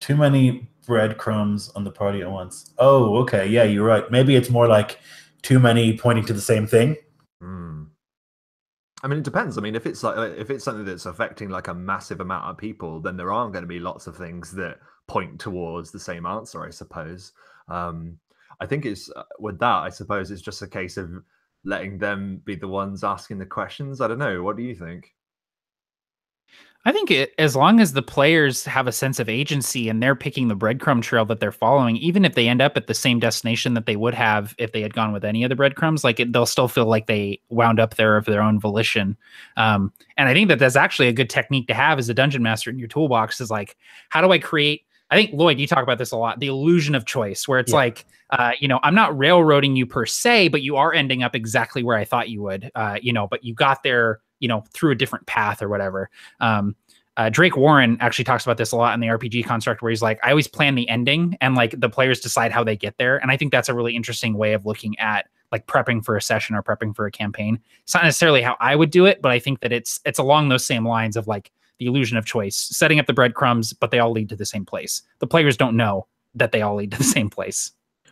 Too many breadcrumbs on the party at once. Oh, okay. Yeah, you're right. Maybe it's more like too many pointing to the same thing. I mean, it depends. I mean, if it's something that's affecting like a massive amount of people, then there are going to be lots of things that point towards the same answer, I suppose. I think it's with that, I suppose it's just a case of letting them be the ones asking the questions. I don't know. What do you think? I think as long as the players have a sense of agency and they're picking the breadcrumb trail that they're following, even if they end up at the same destination that they would have if they had gone with any of the breadcrumbs, they'll still feel like they wound up there of their own volition. And I think that that's actually a good technique to have as a dungeon master in your toolbox is like, how do I create? I think, Lloyd, you talk about this a lot, the illusion of choice, where it's I'm not railroading you per se, but you are ending up exactly where I thought you would, but you got there, through a different path or whatever. Drake Warren actually talks about this a lot in the RPG construct, where he's like, I always plan the ending and like the players decide how they get there. And I think that's a really interesting way of looking at like prepping for a session or prepping for a campaign. It's not necessarily how I would do it, but I think that it's along those same lines of like the illusion of choice, setting up the breadcrumbs, but they all lead to the same place. The players don't know that they all lead to the same place.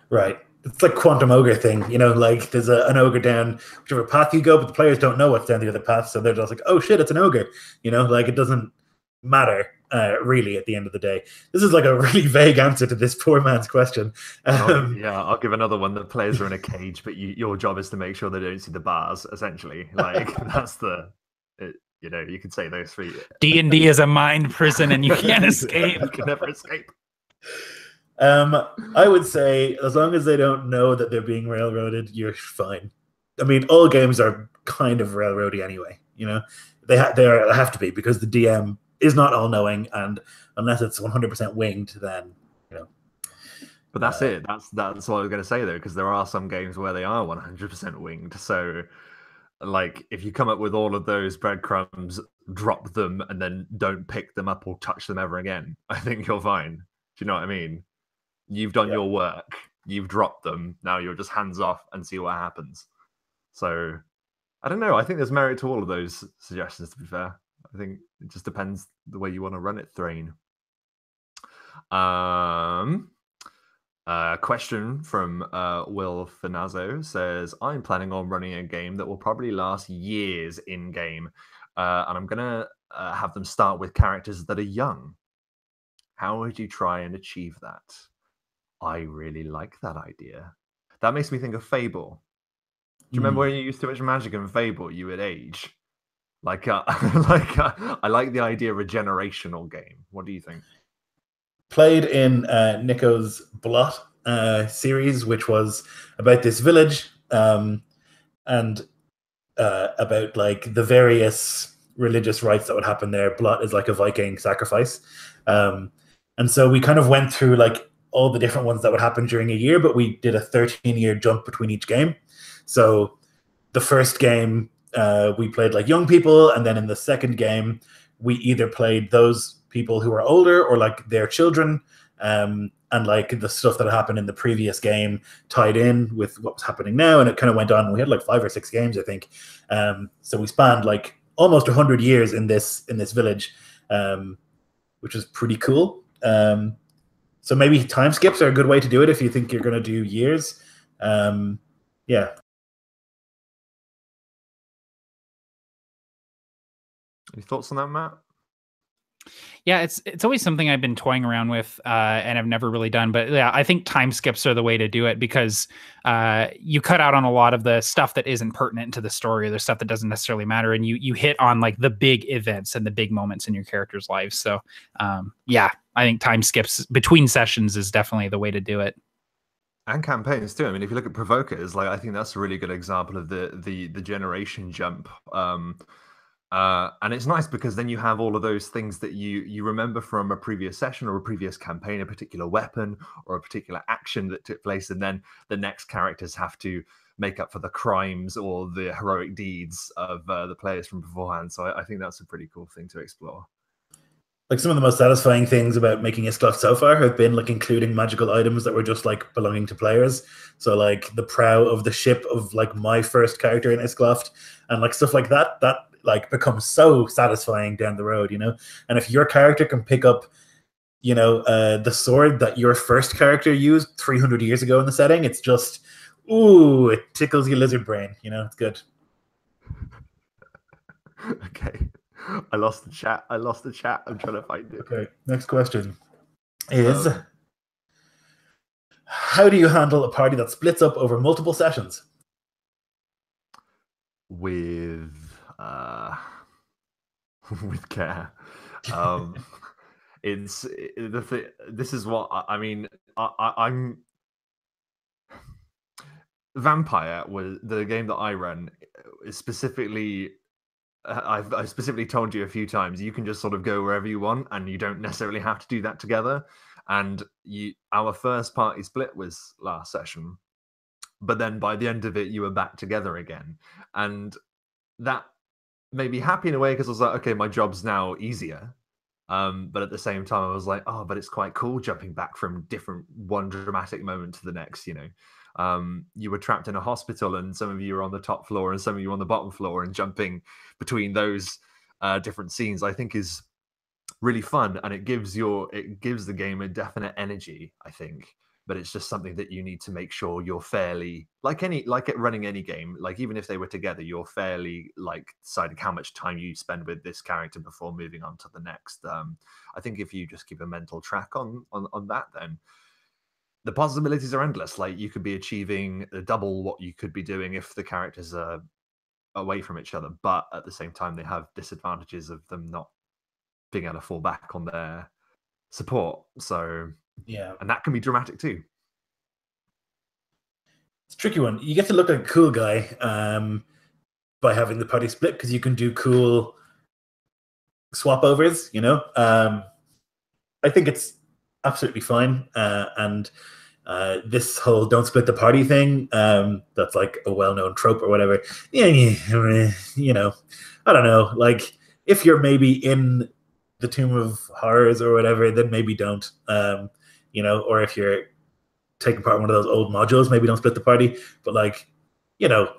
Right. It's like quantum ogre thing, like there's an ogre down whichever path you go, but the players don't know what's down the other path. So they're just like, oh shit, it's an ogre. Like it doesn't matter really at the end of the day. This is like a really vague answer to this poor man's question. I'll give another one. The players are in a cage, but your job is to make sure they don't see the bars, essentially. Like that's you could say those three. D&D is a mind prison and you can't escape. You can never escape. I would say as long as they don't know that they're being railroaded, you're fine. I mean, all games are kind of railroady anyway. They have to be, because the DM is not all knowing, and unless it's 100% winged, then But that's it. That's what I was going to say though, because there are some games where they are 100% winged. So, like, if you come up with all of those breadcrumbs, drop them, and then don't pick them up or touch them ever again, I think you're fine. Do you know what I mean? You've done your work. You've dropped them. Now you're just hands off and see what happens. So, I don't know. I think there's merit to all of those suggestions, to be fair. I think it just depends the way you want to run it, Thrain. Question from Will Finazzo says, I'm planning on running a game that will probably last years in-game. And I'm going to have them start with characters that are young. How would you try and achieve that? I really like that idea. That makes me think of Fable. Do you remember when you used too much magic in Fable, you would age? I like the idea of a generational game. What do you think? Played in Nico's Blot series, which was about this village and about like the various religious rites that would happen there. Blot is like a Viking sacrifice. And so we kind of went through like all the different ones that would happen during a year, but we did a 13-year jump between each game. So the first game, we played like young people, and then in the second game, we either played those people who are older or like their children, and like the stuff that happened in the previous game tied in with what was happening now, and it kind of went on. We had like 5 or 6 games, I think. So we spanned like almost 100 years in this village, which is pretty cool. So maybe time skips are a good way to do it if you think you're going to do years. Yeah. Any thoughts on that, Matt? Yeah, it's always something I've been toying around with, and I've never really done. But yeah, I think time skips are the way to do it, because you cut out on a lot of the stuff that isn't pertinent to the story, or the stuff that doesn't necessarily matter, and you hit on like the big events and the big moments in your characters' lives. So yeah, I think time skips between sessions is definitely the way to do it. And campaigns too. I mean, if you look at Provokers, like I think that's a really good example of the generation jump. And it's nice because then you have all of those things that you remember from a previous session or a previous campaign, a particular weapon or a particular action that took place, and then the next characters have to make up for the crimes or the heroic deeds of the players from beforehand. So I think that's a pretty cool thing to explore. Like some of the most satisfying things about making Iscloft so far have been like including magical items that were just like belonging to players. So like the prow of the ship of like my first character in Iscloft and like stuff like that, that like becomes so satisfying down the road, you know? And if your character can pick up, you know, the sword that your first character used 300 years ago in the setting, it's just, ooh, it tickles your lizard brain, you know? It's good. Okay. I lost the chat. I'm trying to find it. Okay, next question is how do you handle a party that splits up over multiple sessions? With with care. This is what I mean. I'm Vampire was the game that I run is specifically. I've specifically told you a few times you can just sort of go wherever you want, and you don't necessarily have to do that together. And our first party split was last session, but then by the end of it, you were back together again, and that made me happy in a way because I was like, okay, my job's now easier. But at the same time, I was like, oh, but it's quite cool jumping back from one dramatic moment to the next, you know. You were trapped in a hospital and some of you were on the top floor and some of you were on the bottom floor, and jumping between those different scenes I think is really fun, and it gives the game a definite energy, I think. But it's just something that you need to make sure you're fairly running any game, like even if they were together, you're fairly like deciding how much time you spend with this character before moving on to the next. I think if you just keep a mental track on that, then the possibilities are endless. Like you could be achieving double what you could be doing if the characters are away from each other, but at the same time they have disadvantages of them not being able to fall back on their support. So yeah, and that can be dramatic too. It's a tricky one. You get to look like a cool guy by having the party split because you can do cool swap overs, you know. I think it's absolutely fine. And this whole don't split the party thing, that's like a well-known trope or whatever. Yeah, you know, I don't know. Like if you're maybe in the Tomb of Horrors or whatever, then maybe don't. You know, or if you're taking part in one of those old modules, maybe don't split the party. But like, you know,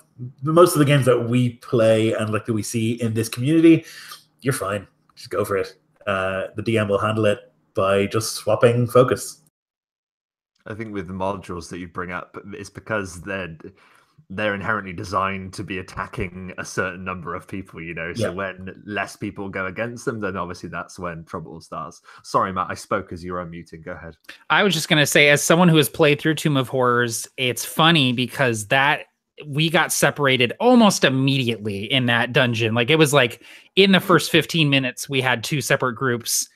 most of the games that we play and like that we see in this community, you're fine. Just go for it. The DM will handle it by just swapping focus. I think with the modules that you bring up, it's because they're inherently designed to be attacking a certain number of people, you know. So when less people go against them, then obviously that's when trouble starts. Sorry, Matt, I spoke as you were unmuted. Go ahead. I was just going to say, as someone who has played through Tomb of Horrors, it's funny because we got separated almost immediately in that dungeon. Like it was like in the first 15 minutes, we had two separate groups,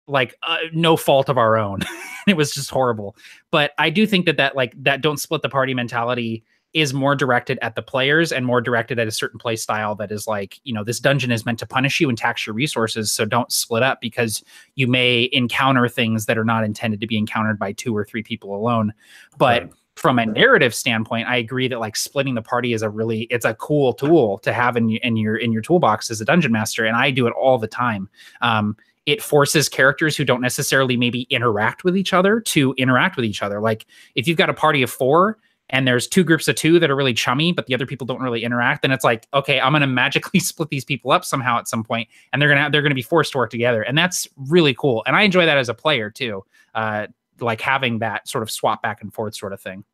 like no fault of our own. It was just horrible. But I do think that don't split the party mentality is more directed at the players and more directed at a certain play style that is like, you know, this dungeon is meant to punish you and tax your resources. So don't split up because you may encounter things that are not intended to be encountered by 2 or 3 people alone. But from a narrative standpoint, I agree that like splitting the party is it's a cool tool to have in your toolbox as a dungeon master. And I do it all the time. It forces characters who don't necessarily maybe interact with each other to interact with each other. Like if you've got a party of 4 and there's 2 groups of 2 that are really chummy, but the other people don't really interact, then it's like, okay, I'm going to magically split these people up somehow at some point, and they're going to be forced to work together. And that's really cool. And I enjoy that as a player too. Like having that sort of swap back and forth sort of thing.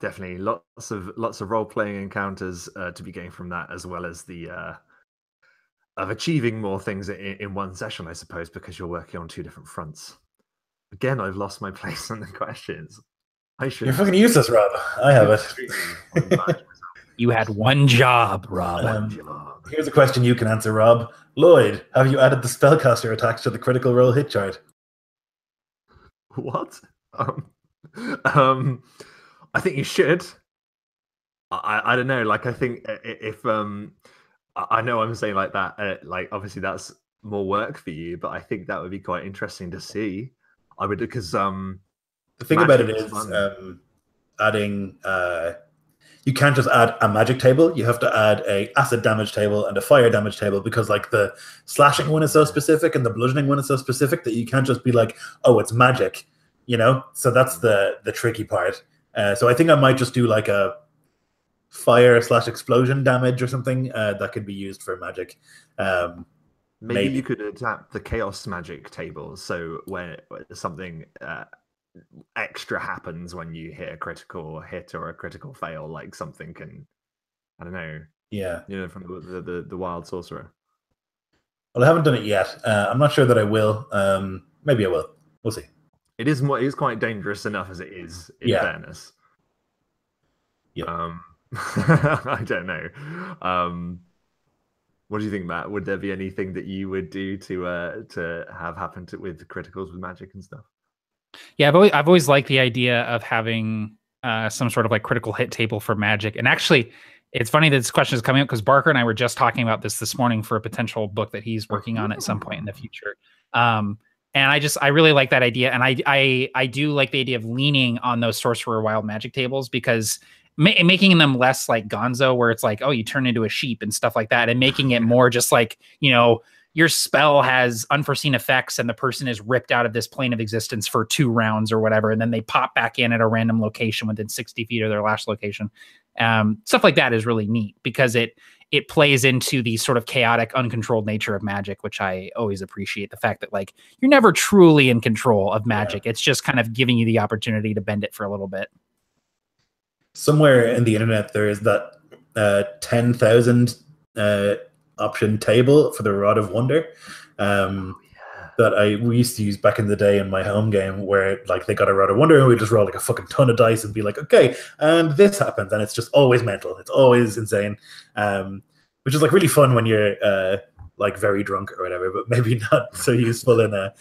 Definitely lots of role-playing encounters to be gained from that, as well as the achieving more things in one session, I suppose, because you're working on two different fronts. Again, I've lost my place on the questions. You're fucking useless, Rob. I have it. You had one job, Rob. Here's a question you can answer, Rob. Lloyd, have you added the spellcaster attacks to the critical role hit chart? What? I think you should. I don't know. Like, I think if I know I'm saying like that, like obviously that's more work for you, but I think that would be quite interesting to see. I would, because the thing about it is adding. You can't just add a magic table. You have to add a acid damage table and a fire damage table, because like the slashing one is so specific and the bludgeoning one is so specific that you can't just be like, oh, it's magic, you know? So that's the tricky part. So I think I might just do like a fire/explosion damage or something that could be used for magic. Maybe you could adapt the chaos magic tables, so when something extra happens when you hit a critical hit or a critical fail, like something can, I don't know. Yeah. You know, from the wild sorcerer. Well, I haven't done it yet. I'm not sure that I will. Maybe I will. We'll see. It is quite dangerous enough as it is, in fairness. Yeah. I don't know. What do you think, Matt? Would there be anything that you would do to have happen with criticals with magic and stuff? Yeah, I've always liked the idea of having some sort of like critical hit table for magic. And actually, it's funny that this question is coming up because Barker and I were just talking about this morning for a potential book that he's working on at some point in the future. And I really like that idea, and I do like the idea of leaning on those sorcerer wild magic tables, because making them less like Gonzo, where it's like, oh, you turn into a sheep and stuff like that, and making it more just like, you know, your spell has unforeseen effects and the person is ripped out of this plane of existence for 2 rounds or whatever, and then they pop back in at a random location within 60 feet of their last location. Stuff like that is really neat because it plays into the sort of chaotic, uncontrolled nature of magic, which I always appreciate. The fact that like you're never truly in control of magic. It's just kind of giving you the opportunity to bend it for a little bit. Somewhere in the internet, there is that 10,000 option table for the Rod of Wonder that we used to use back in the day in my home game, where like they got a Rod of Wonder and we just roll like a fucking ton of dice and be like, okay, and this happens, and it's just always mental. It's always insane, which is like really fun when you're like very drunk or whatever, but maybe not so useful in a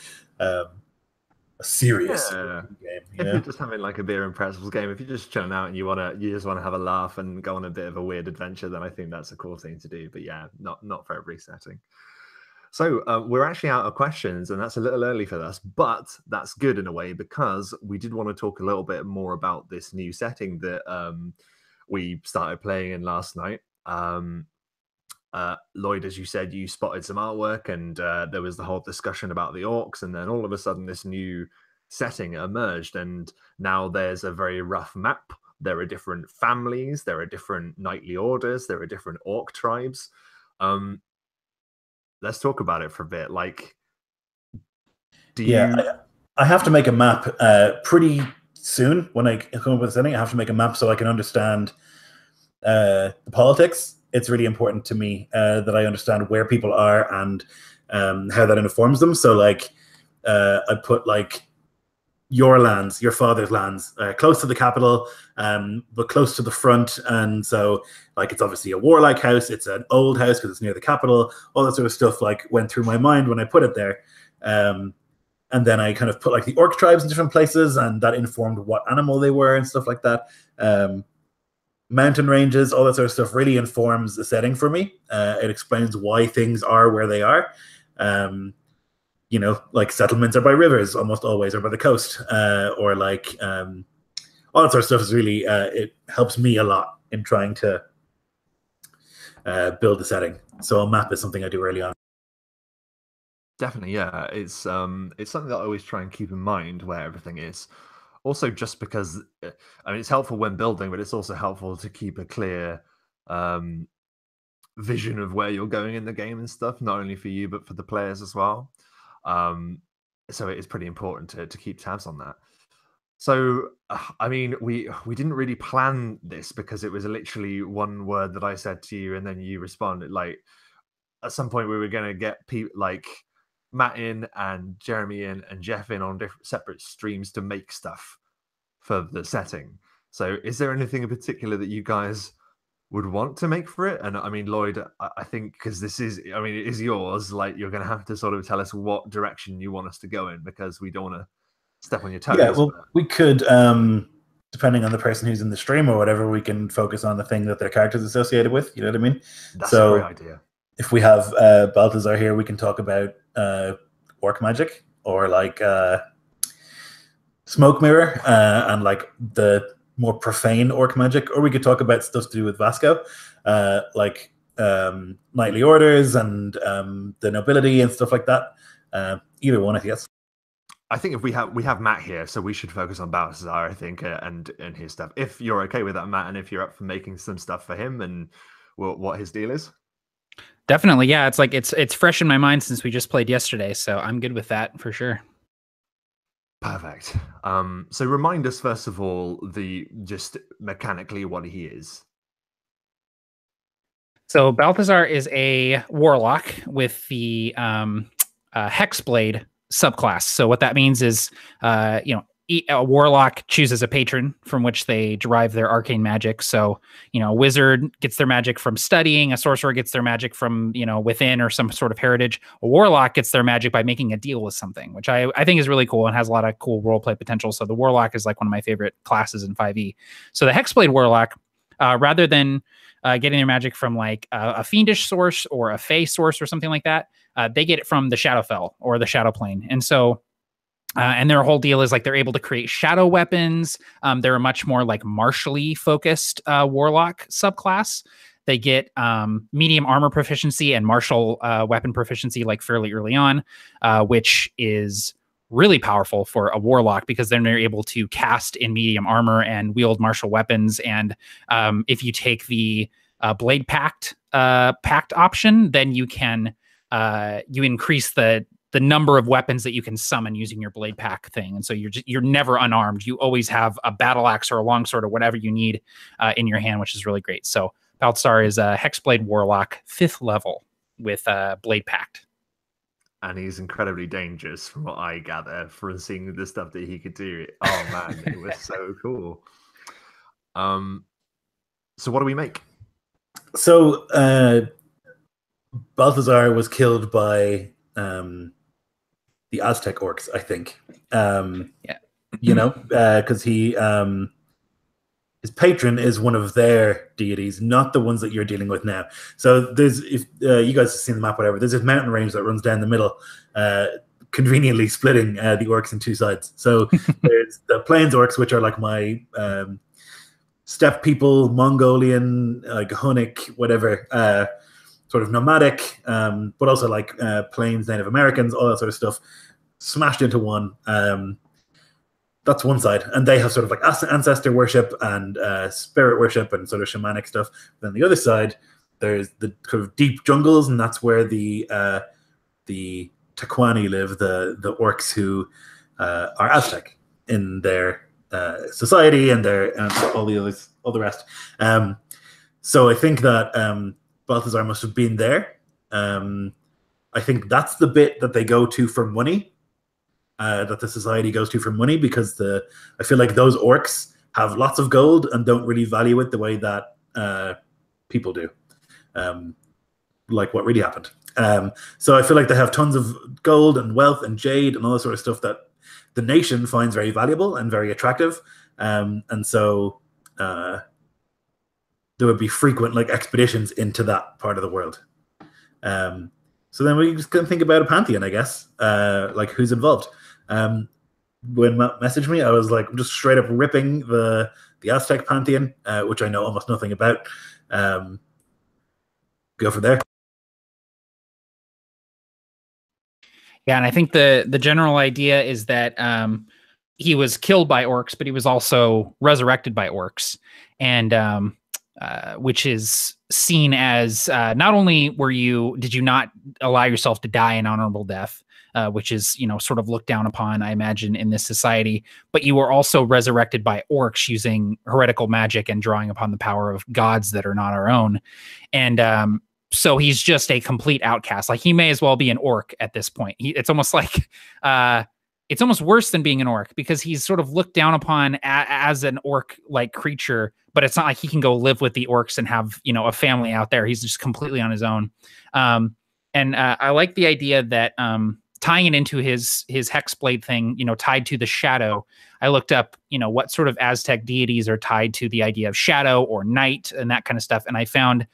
serious game. If you're just having like a beer and pretzels game, if you're just chilling out and you just want to have a laugh and go on a bit of a weird adventure, then I think that's a cool thing to do. But yeah, not for every setting. So we're actually out of questions, and that's a little early for us, but that's good in a way, because we did want to talk a little bit more about this new setting that we started playing in last night. Lloyd, as you said, you spotted some artwork, and there was the whole discussion about the orcs, and then all of a sudden this new setting emerged, and now there's a very rough map. There are different families, there are different knightly orders, there are different orc tribes. Let's talk about it for a bit. Like, I have to make a map pretty soon. When I come up with a setting, I have to make a map so I can understand the politics. It's really important to me that I understand where people are and how that informs them. So like I put like your lands, your father's lands, close to the capital, but close to the front. And so like it's obviously a warlike house. It's an old house because it's near the capital. All that sort of stuff like went through my mind when I put it there. And then I kind of put like the orc tribes in different places, and that informed what animal they were and stuff like that. Mountain ranges, all that sort of stuff really informs the setting for me. It explains why things are where they are. You know, like settlements are by rivers almost always, or by the coast, or like all that sort of stuff is really, it helps me a lot in trying to build the setting. So a map is something I do early on. Definitely, yeah. It's something that I always try and keep in mind where everything is. Also, just because, I mean, it's helpful when building, but it's also helpful to keep a clear vision of where you're going in the game and stuff, not only for you, but for the players as well. So it is pretty important to keep tabs on that. So, I mean, we didn't really plan this because it was literally one word that I said to you and then you responded. Like, at some point we were going to get people like Matt in and Jeremy in and Jeff in on different separate streams to make stuff for the setting. So is there anything in particular that you guys would want to make for it? And I mean, Lloyd, I think because this is, I mean, it is yours, like you're going to have to sort of tell us what direction you want us to go in, because we don't want to step on your toes. Yeah, well, we could, depending on the person who's in the stream or whatever, we can focus on the thing that their character's associated with. You know what I mean? That's a great idea. If we have Balthazar here, we can talk about orc magic or like smoke mirror and like the more profane orc magic, or we could talk about stuff to do with Vasco, like knightly orders and the nobility and stuff like that. Either one, I guess. I think if we have Matt here, so we should focus on Balthazar, I think, and his stuff. If you're okay with that, Matt, and if you're up for making some stuff for him and what his deal is. Definitely, yeah. It's like it's fresh in my mind since we just played yesterday, so I'm good with that for sure. Perfect. So remind us first of all just mechanically what he is. So Balthazar is a warlock with the Hexblade subclass. So what that means is, a warlock chooses a patron from which they derive their arcane magic. So, a wizard gets their magic from studying, a sorcerer gets their magic from, within or some sort of heritage. A warlock gets their magic by making a deal with something, which I think is really cool and has a lot of cool roleplay potential. So the warlock is like one of my favorite classes in 5e. So the Hexblade warlock, rather than getting their magic from like a fiendish source or a fey source or something like that, they get it from the Shadowfell or the Shadow Plane. And so and their whole deal is like they're able to create shadow weapons. They're a much more like martially focused warlock subclass. They get medium armor proficiency and martial weapon proficiency like fairly early on, which is really powerful for a warlock because then they're able to cast in medium armor and wield martial weapons. And if you take the Blade Pact option, then you can you increase the number of weapons that you can summon using your Blade Pack thing. And so you're never unarmed. You always have a battle axe or a longsword or whatever you need in your hand, which is really great. So Balthazar is a Hexblade Warlock 5th level with Blade Pact. And he's incredibly dangerous from what I gather from seeing the stuff that he could do. Oh man, it was so cool. So what do we make? So Balthazar was killed by the Aztec orcs, I think. Yeah. Because he his patron is one of their deities, not the ones that you're dealing with now. So there's, if you guys have seen the map, whatever, there's this mountain range that runs down the middle, conveniently splitting the orcs in two sides. So there's the plains orcs, which are like my steppe people, Mongolian, like Hunnic, whatever, sort of nomadic, but also like plains Native Americans, all that sort of stuff, smashed into one. That's one side, and they have sort of like ancestor worship and spirit worship and sort of shamanic stuff. Then the other side, there's the kind of deep jungles, and that's where the Tecuani live, the orcs who are Aztec in their society and all the rest. So I think that Balthazar must have been there. I think that's the bit that they go to for money. That the society goes to for money, because I feel like those orcs have lots of gold and don't really value it the way that people do, like what really happened. So I feel like they have tons of gold and wealth and jade and all that sort of stuff that the nation finds very valuable and very attractive, and so there would be frequent like expeditions into that part of the world. So then we just can think about a pantheon, I guess, like who's involved. When Matt messaged me, I was like, I'm just straight up ripping the Aztec pantheon, which I know almost nothing about. Go from there. Yeah, and I think the general idea is that he was killed by orcs, but he was also resurrected by orcs, and which is seen as not only did you not allow yourself to die an honorable death, which is, sort of looked down upon, I imagine, in this society, but you were also resurrected by orcs using heretical magic and drawing upon the power of gods that are not our own. And so he's just a complete outcast. Like he may as well be an orc at this point. It's almost like it's almost worse than being an orc because he's sort of looked down upon as an orc-like creature, but it's not like he can go live with the orcs and have, you know, a family out there. He's just completely on his own. And I like the idea that tying it into his hexblade thing, you know, tied to the shadow. I looked up, you know, what sort of Aztec deities are tied to the idea of shadow or night and that kind of stuff. And I found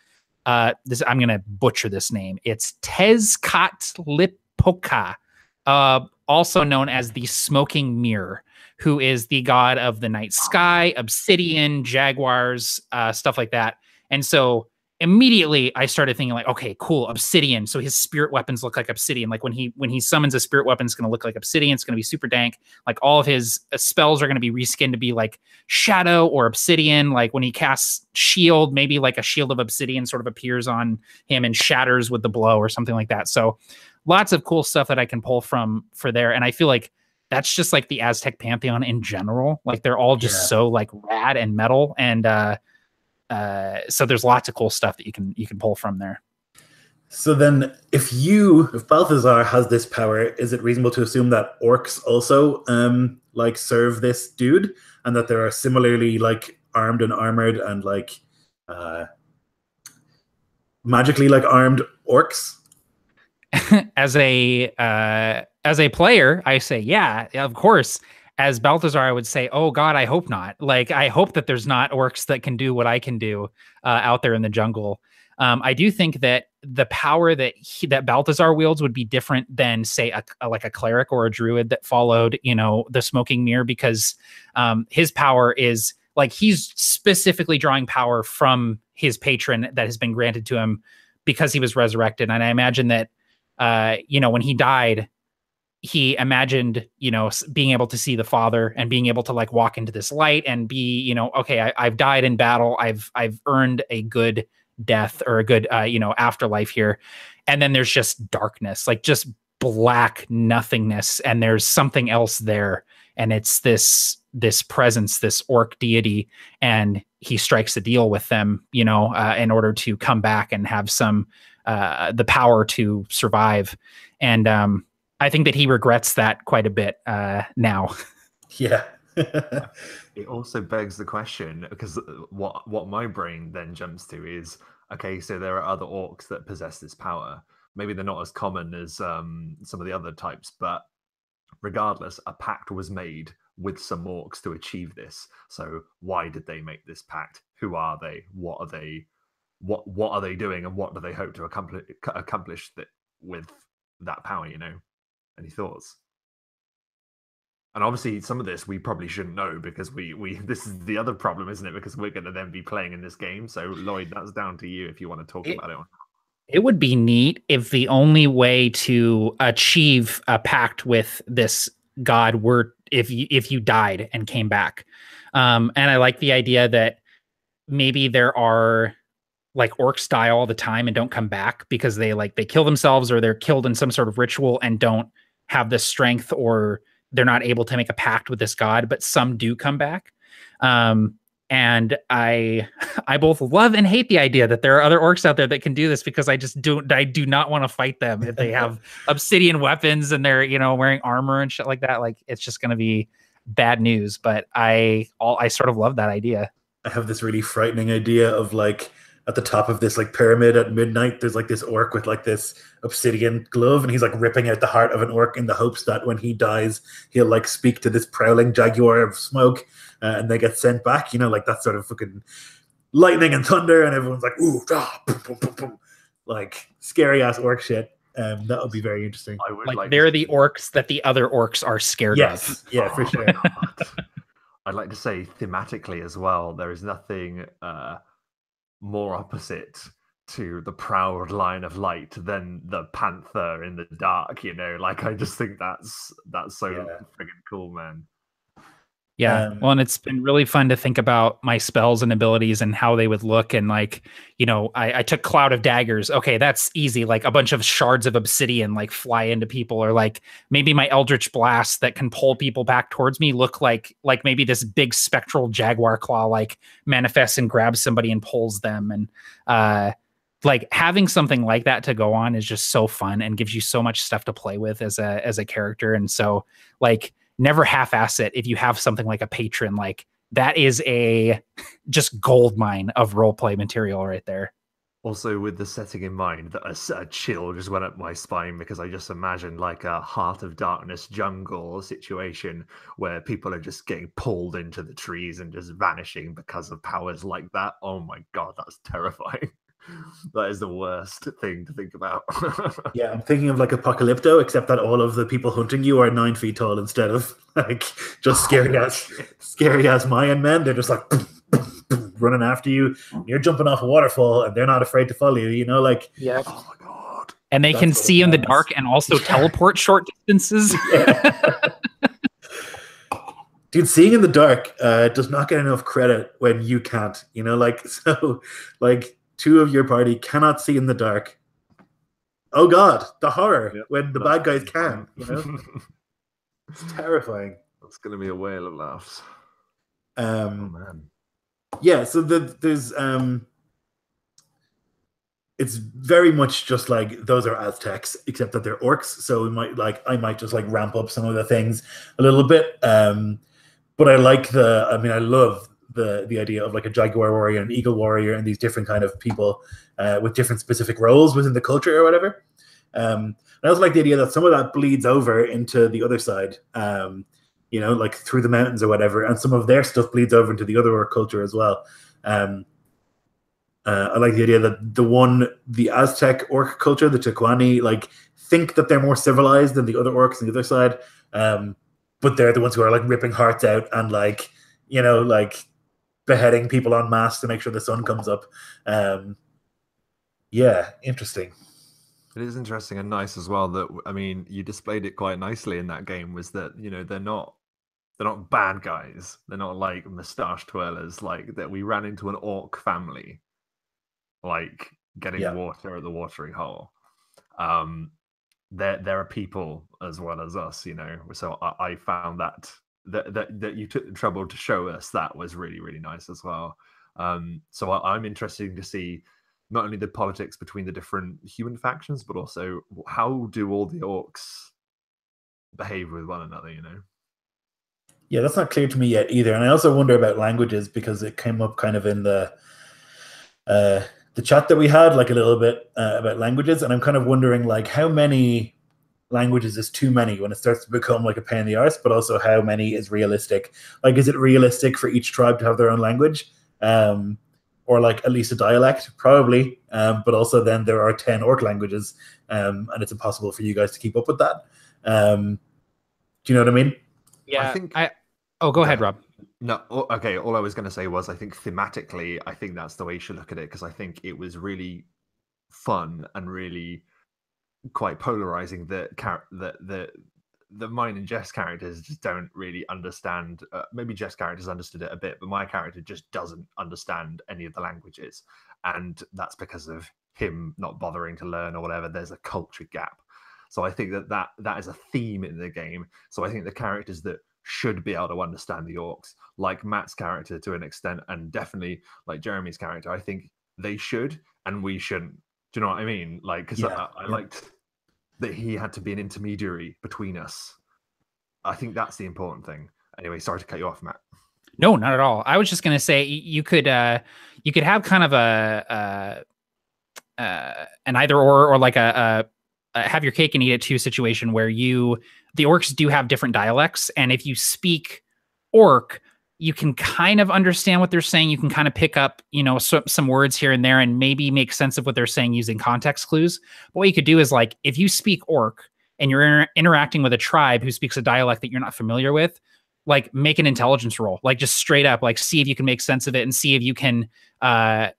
this, I'm going to butcher this name. It's Tezcatlipoca, also known as the Smoking Mirror, who is the god of the night sky, obsidian, jaguars, stuff like that. And so immediately I started thinking like, okay, cool, obsidian. So his spirit weapons look like obsidian. Like when he summons a spirit weapon, it's going to look like obsidian. It's going to be super dank. Like all of his spells are going to be reskinned to be like shadow or obsidian. Like when he casts shield, maybe like a shield of obsidian sort of appears on him and shatters with the blow or something like that. So lots of cool stuff that I can pull from for there. And I feel like that's just like the Aztec pantheon in general. Like they're all just so like rad and metal. And so there's lots of cool stuff that you can pull from there. So then if Balthazar has this power, is it reasonable to assume that orcs also like serve this dude and that there are similarly like armed and armored and like magically like armed orcs? As a player, I say, yeah, of course. As Balthazar, I would say, oh God, I hope not. Like, I hope that there's not orcs that can do what I can do out there in the jungle. I do think that the power that Balthazar wields would be different than, say, like a cleric or a druid that followed, you know, the Smoking Mirror, because his power is like he's specifically drawing power from his patron that has been granted to him because he was resurrected. And I imagine that, you know, when he died, he imagined, you know, being able to see the Father and being able to like walk into this light and be, you know, okay, I've died in battle. I've earned a good death or a good, you know, afterlife here. And then there's just darkness, like just black nothingness. And there's something else there. And it's this presence, this orc deity. And he strikes a deal with them, you know, in order to come back and have some, the power to survive. And, I think that he regrets that quite a bit now. Yeah. It also begs the question, because what my brain then jumps to is, okay, so there are other orcs that possess this power. Maybe they're not as common as some of the other types, but regardless, a pact was made with some orcs to achieve this. So why did they make this pact? Who are they? What are they? What are they doing? And what do they hope to accomplish with that power? You know. Any thoughts? And obviously some of this we probably shouldn't know because we this is the other problem, isn't it? Because we're going to then be playing in this game. So Lloyd, that's down to you if you want to talk about it. It would be neat if the only way to achieve a pact with this god were if you died and came back. And I like the idea that maybe there are like orcs die all the time and don't come back because they kill themselves or they're killed in some sort of ritual and don't have the strength or they're not able to make a pact with this god, but some do come back. And I both love and hate the idea that there are other orcs out there that can do this because I do not want to fight them if they have obsidian weapons and they're, you know, wearing armor and shit like that. Like it's just going to be bad news, but I sort of love that idea. I have this really frightening idea of like, at the top of this like pyramid at midnight, there's like this orc with like this obsidian glove, and he's like ripping out the heart of an orc in the hopes that when he dies, he'll like speak to this prowling jaguar of smoke, and they get sent back. You know, like that sort of fucking lightning and thunder, and everyone's like, ooh, ah, boom, boom, boom, boom. Like scary ass orc shit. That would be very interesting. I would like they're the orcs that the other orcs are scared of. Yeah, for sure. I'd like to say thematically as well, there is nothing more opposite to the proud line of light than the panther in the dark, you know. Like I just think that's so friggin' cool, man. Yeah. Well, and it's been really fun to think about my spells and abilities and how they would look. And like, you know, I took Cloud of Daggers. Okay, that's easy. Like a bunch of shards of obsidian like fly into people, or like maybe my Eldritch Blast that can pull people back towards me look like maybe this big spectral jaguar claw like manifests and grabs somebody and pulls them. And like having something like that to go on is just so fun and gives you so much stuff to play with as a character. And so like never half-ass it. If you have something like a patron, like that is a just gold mine of role play material right there. Also, with the setting in mind, that a chill just went up my spine because I just imagined like a Heart of Darkness jungle situation where people are just getting pulled into the trees and just vanishing because of powers like that. Oh my god, that's terrifying. That is the worst thing to think about. Yeah, I'm thinking of like Apocalypto, except that all of the people hunting you are 9 feet tall instead of like just scary as Mayan men. They're just like boom, boom, boom, running after you. You're jumping off a waterfall, and they're not afraid to follow you. You know, like yeah. Oh my god! And they can see in the dark and also teleport short distances. Yeah. Dude, seeing in the dark does not get enough credit when you can't. You know, like so, like. 2 of your party cannot see in the dark. Oh god, the horror when the bad guys can, you know? It's terrifying. That's going to be a whale of laughs. Oh man. Yeah, so there's it's very much just like those are Aztecs, except that they're orcs. So I might just like ramp up some of the things a little bit. But I love the idea of like a jaguar warrior and an eagle warrior and these different kind of people with different specific roles within the culture or whatever. I also like the idea that some of that bleeds over into the other side, you know, like through the mountains or whatever, and some of their stuff bleeds over into the other orc culture as well. I like the idea that the Aztec orc culture, the Tecuani, like think that they're more civilized than the other orcs on the other side, but they're the ones who are like ripping hearts out and like, you know, like beheading people en masse to make sure the sun comes up. Yeah, interesting. It is interesting and nice as well that, I mean, you displayed it quite nicely in that game, was that, you know, they're not bad guys. They're not like mustache twirlers. Like that we ran into an orc family, like getting water at the watering hole. There are people as well as us, you know. So I found that you took the trouble to show us that was really, really nice as well. So I'm interested to see not only the politics between the different human factions, but also how do all the orcs behave with one another, you know? Yeah, that's not clear to me yet either. And I also wonder about languages because it came up kind of in the chat that we had, like a little bit about languages. And I'm kind of wondering like how many languages is too many when it starts to become like a pain in the arse, but also how many is realistic. Like, is it realistic for each tribe to have their own language? Or like at least a dialect, probably. But also then there are 10 orc languages, and it's impossible for you guys to keep up with that. Do you know what I mean? Yeah, go ahead, Rob. No, okay. All I was going to say was I think thematically, I think that's the way you should look at it, because I think it was really fun and really quite polarizing that the mine and Jeff's characters just don't really understand. Maybe Jeff's characters understood it a bit, but my character just doesn't understand any of the languages, and that's because of him not bothering to learn or whatever. There's a culture gap. So I think that is a theme in the game. So I think the characters that should be able to understand the orcs, like Matt's character to an extent, and definitely like Jeremy's character, I think they should and we shouldn't. Do you know what I mean? Like, because I liked that he had to be an intermediary between us. I think that's the important thing. Anyway, sorry to cut you off, Matt. No, not at all. I was just going to say you could have kind of an either or like a have your cake and eat it too situation where the orcs do have different dialects, and if you speak orc, you can kind of understand what they're saying. You can kind of pick up, you know, some words here and there and maybe make sense of what they're saying using context clues. But what you could do is, like, if you speak orc and you're interacting with a tribe who speaks a dialect that you're not familiar with, like, make an intelligence roll, like just straight up, like see if you can make sense of it and see if you can,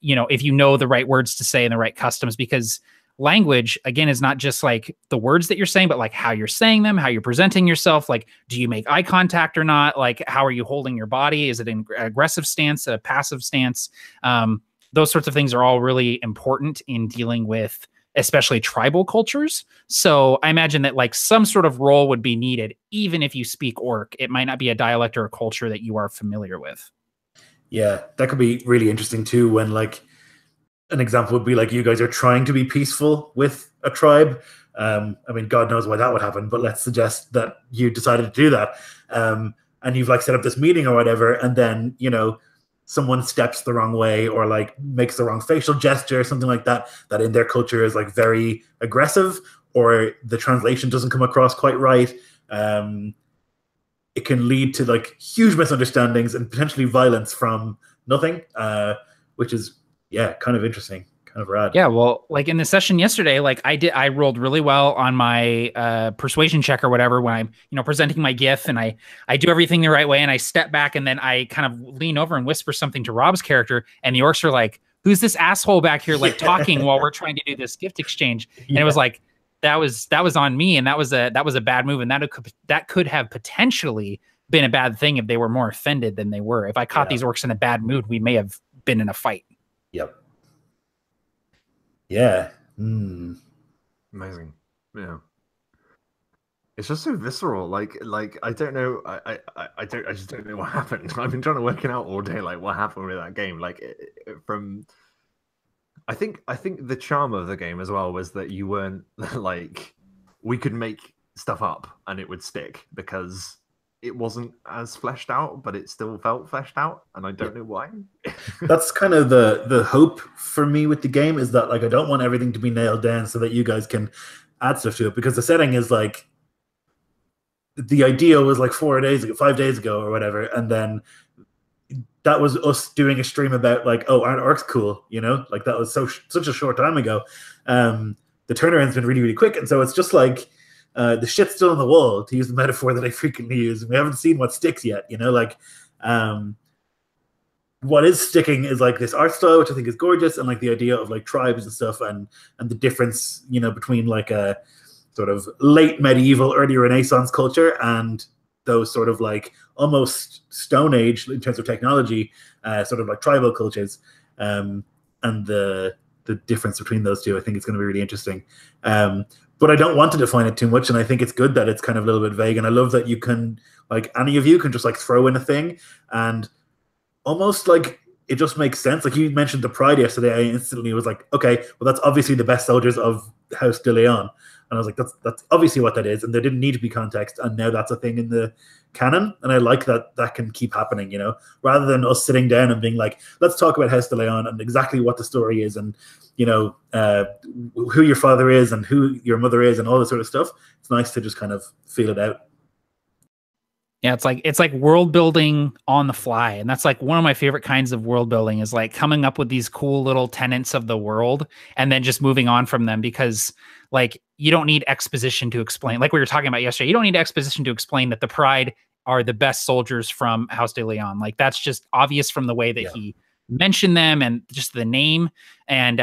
you know, if you know the right words to say and the right customs, because language, again, is not just like the words that you're saying, but like how you're saying them, how you're presenting yourself. Like, do you make eye contact or not? Like, how are you holding your body? Is it an aggressive stance, a passive stance? Those sorts of things are all really important in dealing with especially tribal cultures. So I imagine that like some sort of role would be needed, even if you speak orc. It might not be a dialect or a culture that you are familiar with. Yeah, that could be really interesting too, when like an example would be like you guys are trying to be peaceful with a tribe. I mean, God knows why that would happen, but let's suggest that you decided to do that. And you've like set up this meeting or whatever, and then, you know, someone steps the wrong way or like makes the wrong facial gesture or something like that, that in their culture is like very aggressive, or the translation doesn't come across quite right. It can lead to like huge misunderstandings and potentially violence from nothing, which is, yeah, kind of interesting, kind of rad. Yeah, well, like in the session yesterday, like I rolled really well on my persuasion check or whatever when I'm, you know, presenting my GIF, and I do everything the right way, and I step back and then I kind of lean over and whisper something to Rob's character, and the orcs are like, "Who's this asshole back here like talking while we're trying to do this gift exchange?" And it was like that was on me, and that was a bad move, and that could have potentially been a bad thing if they were more offended than they were. If I caught these orcs in a bad mood, we may have been in a fight. Yep. Yeah. Amazing. Yeah. It's just so visceral. Like I don't know. I just don't know what happened. I've been trying to work it out all day. Like what happened with that game? Like from. I think the charm of the game as well was that you weren't like, we could make stuff up and it would stick because it wasn't as fleshed out, but it still felt fleshed out, and I don't know why. That's kind of the hope for me with the game, is that like I don't want everything to be nailed down so that you guys can add stuff to it, because the setting is like, the idea was like 5 days ago or whatever, and then that was us doing a stream about like, oh, aren't orcs cool? You know, like that was such a short time ago. The turnaround's been really, really quick, and so it's just like, the shit's still on the wall, to use the metaphor that I frequently use. We haven't seen what sticks yet, you know, like what is sticking is like this art style, which I think is gorgeous, and like the idea of like tribes and stuff, and the difference, you know, between like a sort of late medieval, early Renaissance culture and those sort of like almost Stone Age in terms of technology, sort of like tribal cultures, and the difference between those two. I think it's going to be really interesting. But I don't want to define it too much, and I think it's good that it's kind of a little bit vague. And I love that you can, like, any of you can just like throw in a thing, and almost like it just makes sense. Like you mentioned the Pride yesterday, I instantly was like, okay, well that's obviously the best soldiers of House de Leon, and I was like, that's obviously what that is, and there didn't need to be context, and now that's a thing in the canon, and I like that can keep happening, you know, rather than us sitting down and being like, let's talk about House de Leon and exactly what the story is, and you know, who your father is and who your mother is and all this sort of stuff. It's nice to just kind of feel it out. Yeah, it's like world building on the fly. And that's like one of my favorite kinds of world building, is like coming up with these cool little tenets of the world and then just moving on from them, because like you don't need exposition to explain, like we were talking about yesterday, you don't need exposition to explain that the Pride are the best soldiers from House de Leon. Like that's just obvious from the way that he mentioned them and just the name. And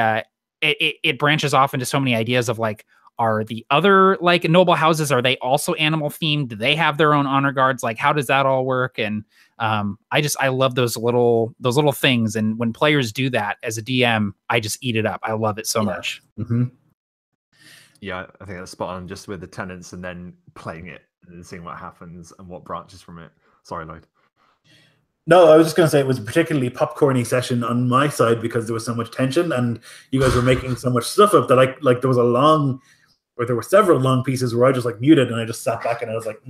it branches off into so many ideas of like, are the other like noble houses, are they also animal themed? Do they have their own honor guards? Like, how does that all work? And I love those little things. And when players do that as a DM, I just eat it up. I love it so much. Mm-hmm. Yeah, I think that's spot on, just with the tenants and then playing it and seeing what happens and what branches from it. Sorry, Lloyd. No, I was just going to say it was a particularly popcorny session on my side because there was so much tension and you guys were making so much stuff up that like there were several long pieces where I just like muted and I just sat back and I was like,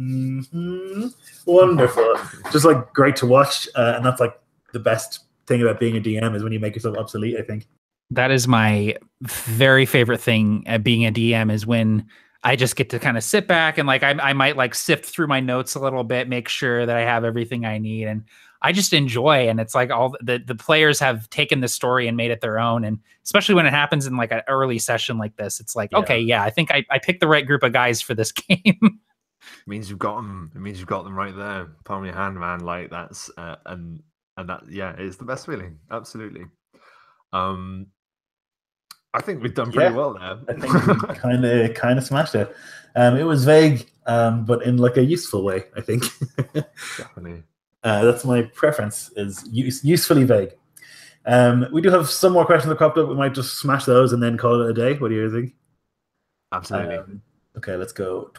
wonderful. Just like great to watch. And that's like the best thing about being a DM, is when you make yourself obsolete, I think. That is my very favorite thing at being a DM, is when I just get to kind of sit back and like I might like sift through my notes a little bit, make sure that I have everything I need, and I just enjoy. And it's like all the players have taken the story and made it their own, and especially when it happens in like an early session like this, it's like, okay, yeah, I think I picked the right group of guys for this game. It means you've got them. It means you've got them right there, palm of your hand, man. Like that's and that, yeah, it's the best feeling. Absolutely. I think we've done pretty well there. I think we kind of smashed it. It was vague, but in like a useful way, I think. Definitely. That's my preference, is usefully vague. We do have some more questions that cropped up. We might just smash those and then call it a day. What do you think? Absolutely. Okay, let's go.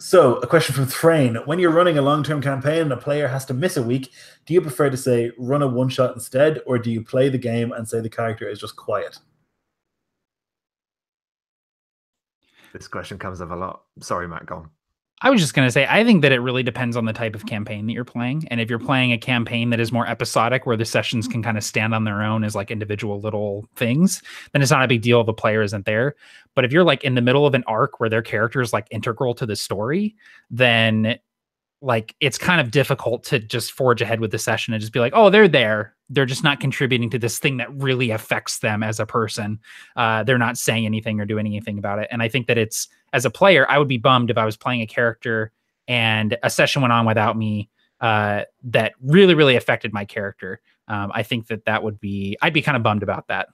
So, a question from Thrain. When you're running a long-term campaign and a player has to miss a week, do you prefer to say run a one-shot instead, or do you play the game and say the character is just quiet? This question comes up a lot. Sorry, Matt, go on. I was just going to say, I think that it really depends on the type of campaign that you're playing. And if you're playing a campaign that is more episodic, where the sessions can kind of stand on their own as like individual little things, then it's not a big deal if the player isn't there. But if you're like in the middle of an arc where their character is like integral to the story, then like it's kind of difficult to just forge ahead with the session and just be like, oh, they're there. They're just not contributing to this thing that really affects them as a person. They're not saying anything or doing anything about it. And I think that it's, as a player, I would be bummed if I was playing a character and a session went on without me that really, really affected my character. I think that would be, I'd be kind of bummed about that.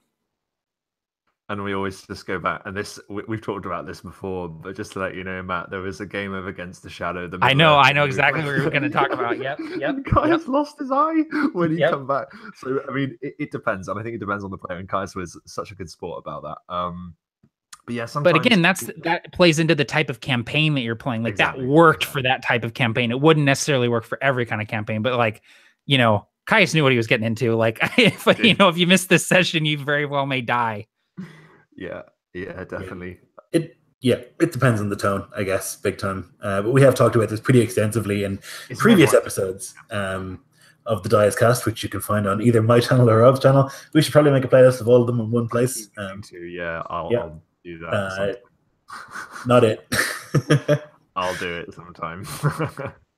And we always just go back, and this we've talked about this before, but just to let you know, Matt, there was a game of Against the Shadow. I know exactly what we were going to talk about. Yep. Kai's lost his eye when he come back. So I mean, it depends, and I think it depends on the player. And Kai's was such a good sport about that. But yeah, sometimes. But again, that plays into the type of campaign that you're playing. Like exactly. That worked for that type of campaign. It wouldn't necessarily work for every kind of campaign, but like, you know, Kai's knew what he was getting into. Like, if you miss this session, you very well may die. Yeah, definitely. It depends on the tone, I guess, big time. But we have talked about this pretty extensively in previous episodes of the Dias Cast, which you can find on either my channel or Rob's channel. We should probably make a playlist of all of them in one place. I'll do that. Not it. I'll do it sometime.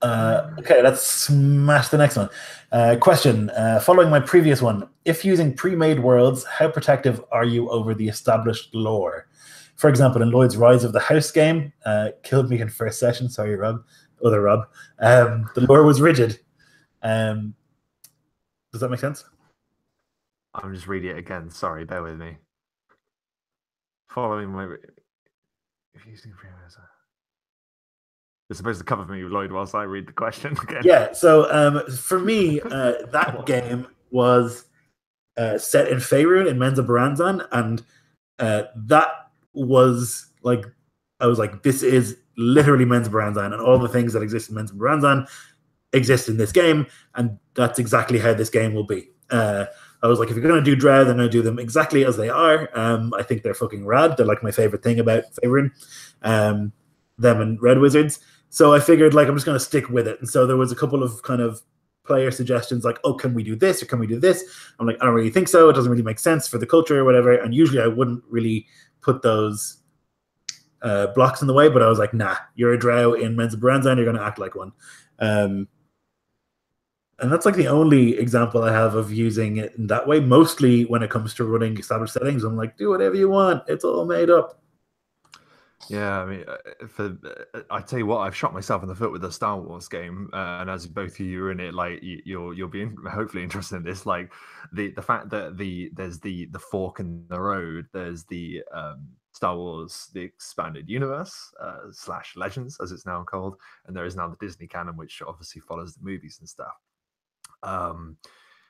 Okay, let's smash the next one. Question, following my previous one, if using pre-made worlds, how protective are you over the established lore? For example, in Lloyd's Rise of the House game, killed me in first session, sorry Rob, other Rob, the lore was rigid. Does that make sense? I'm just reading it again, sorry, bear with me. Following my... If using pre-made... You're supposed to cover me, Lloyd, whilst I read the question again. Yeah, so for me, that game was set in Faerun in Menza Baranzan, and that was like, I was like, this is literally Menza Baranzan, and all the things that exist in Menza Baranzan exist in this game, and that's exactly how this game will be. I was like, if you're going to do Drow, then I'll do them exactly as they are. I think they're fucking rad. They're like my favorite thing about Faerun. Them and Red Wizards. So I figured, like, I'm just going to stick with it. And so there was a couple of kind of player suggestions, like, oh, can we do this or can we do this? I'm like, I don't really think so. It doesn't really make sense for the culture or whatever. And usually I wouldn't really put those blocks in the way, but I was like, nah, you're a drow in Menza Baranzan, you're going to act like one. And that's like the only example I have of using it in that way. Mostly when it comes to running established settings, I'm like, do whatever you want. It's all made up. Yeah, I mean, I tell you what, I've shot myself in the foot with the Star Wars game, and as both of you are in it, like you'll be hopefully interested in this. Like the fact that there's the fork in the road. There's the Star Wars, the expanded universe / Legends, as it's now called, and there is now the Disney canon, which obviously follows the movies and stuff.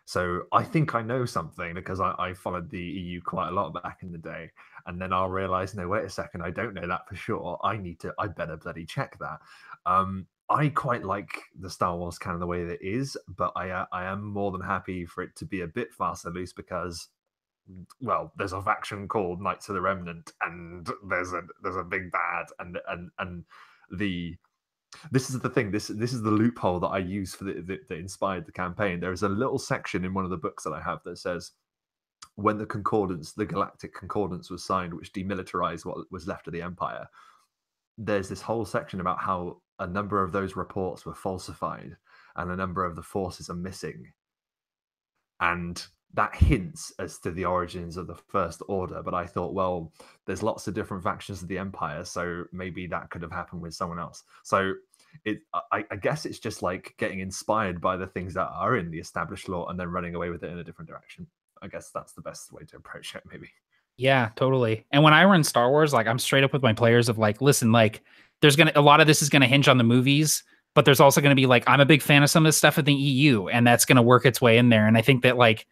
So I think I know something because I followed the EU quite a lot back in the day, and then I'll realize, no, wait a second, I don't know that for sure. I better bloody check that. I quite like the Star Wars canon the way that it is, but I am more than happy for it to be a bit faster loose because, well, there's a faction called Knights of the Remnant, and there's a big bad, and this is the thing. This is the loophole that I use for that inspired the campaign. There is a little section in one of the books that I have that says when the Galactic Concordance was signed, which demilitarized what was left of the Empire. There's this whole section about how a number of those reports were falsified and a number of the forces are missing, and that hints as to the origins of the First Order. But I thought, well, there's lots of different factions of the Empire, so maybe that could have happened with someone else. So I guess it's just like getting inspired by the things that are in the established lore and then running away with it in a different direction. I guess that's the best way to approach it, maybe. Yeah, totally. And when I run Star Wars, like I'm straight up with my players of like, listen, like there's a lot of this is gonna hinge on the movies, but there's also gonna be like, I'm a big fan of some of this stuff in the EU, and that's gonna work its way in there. And I think that like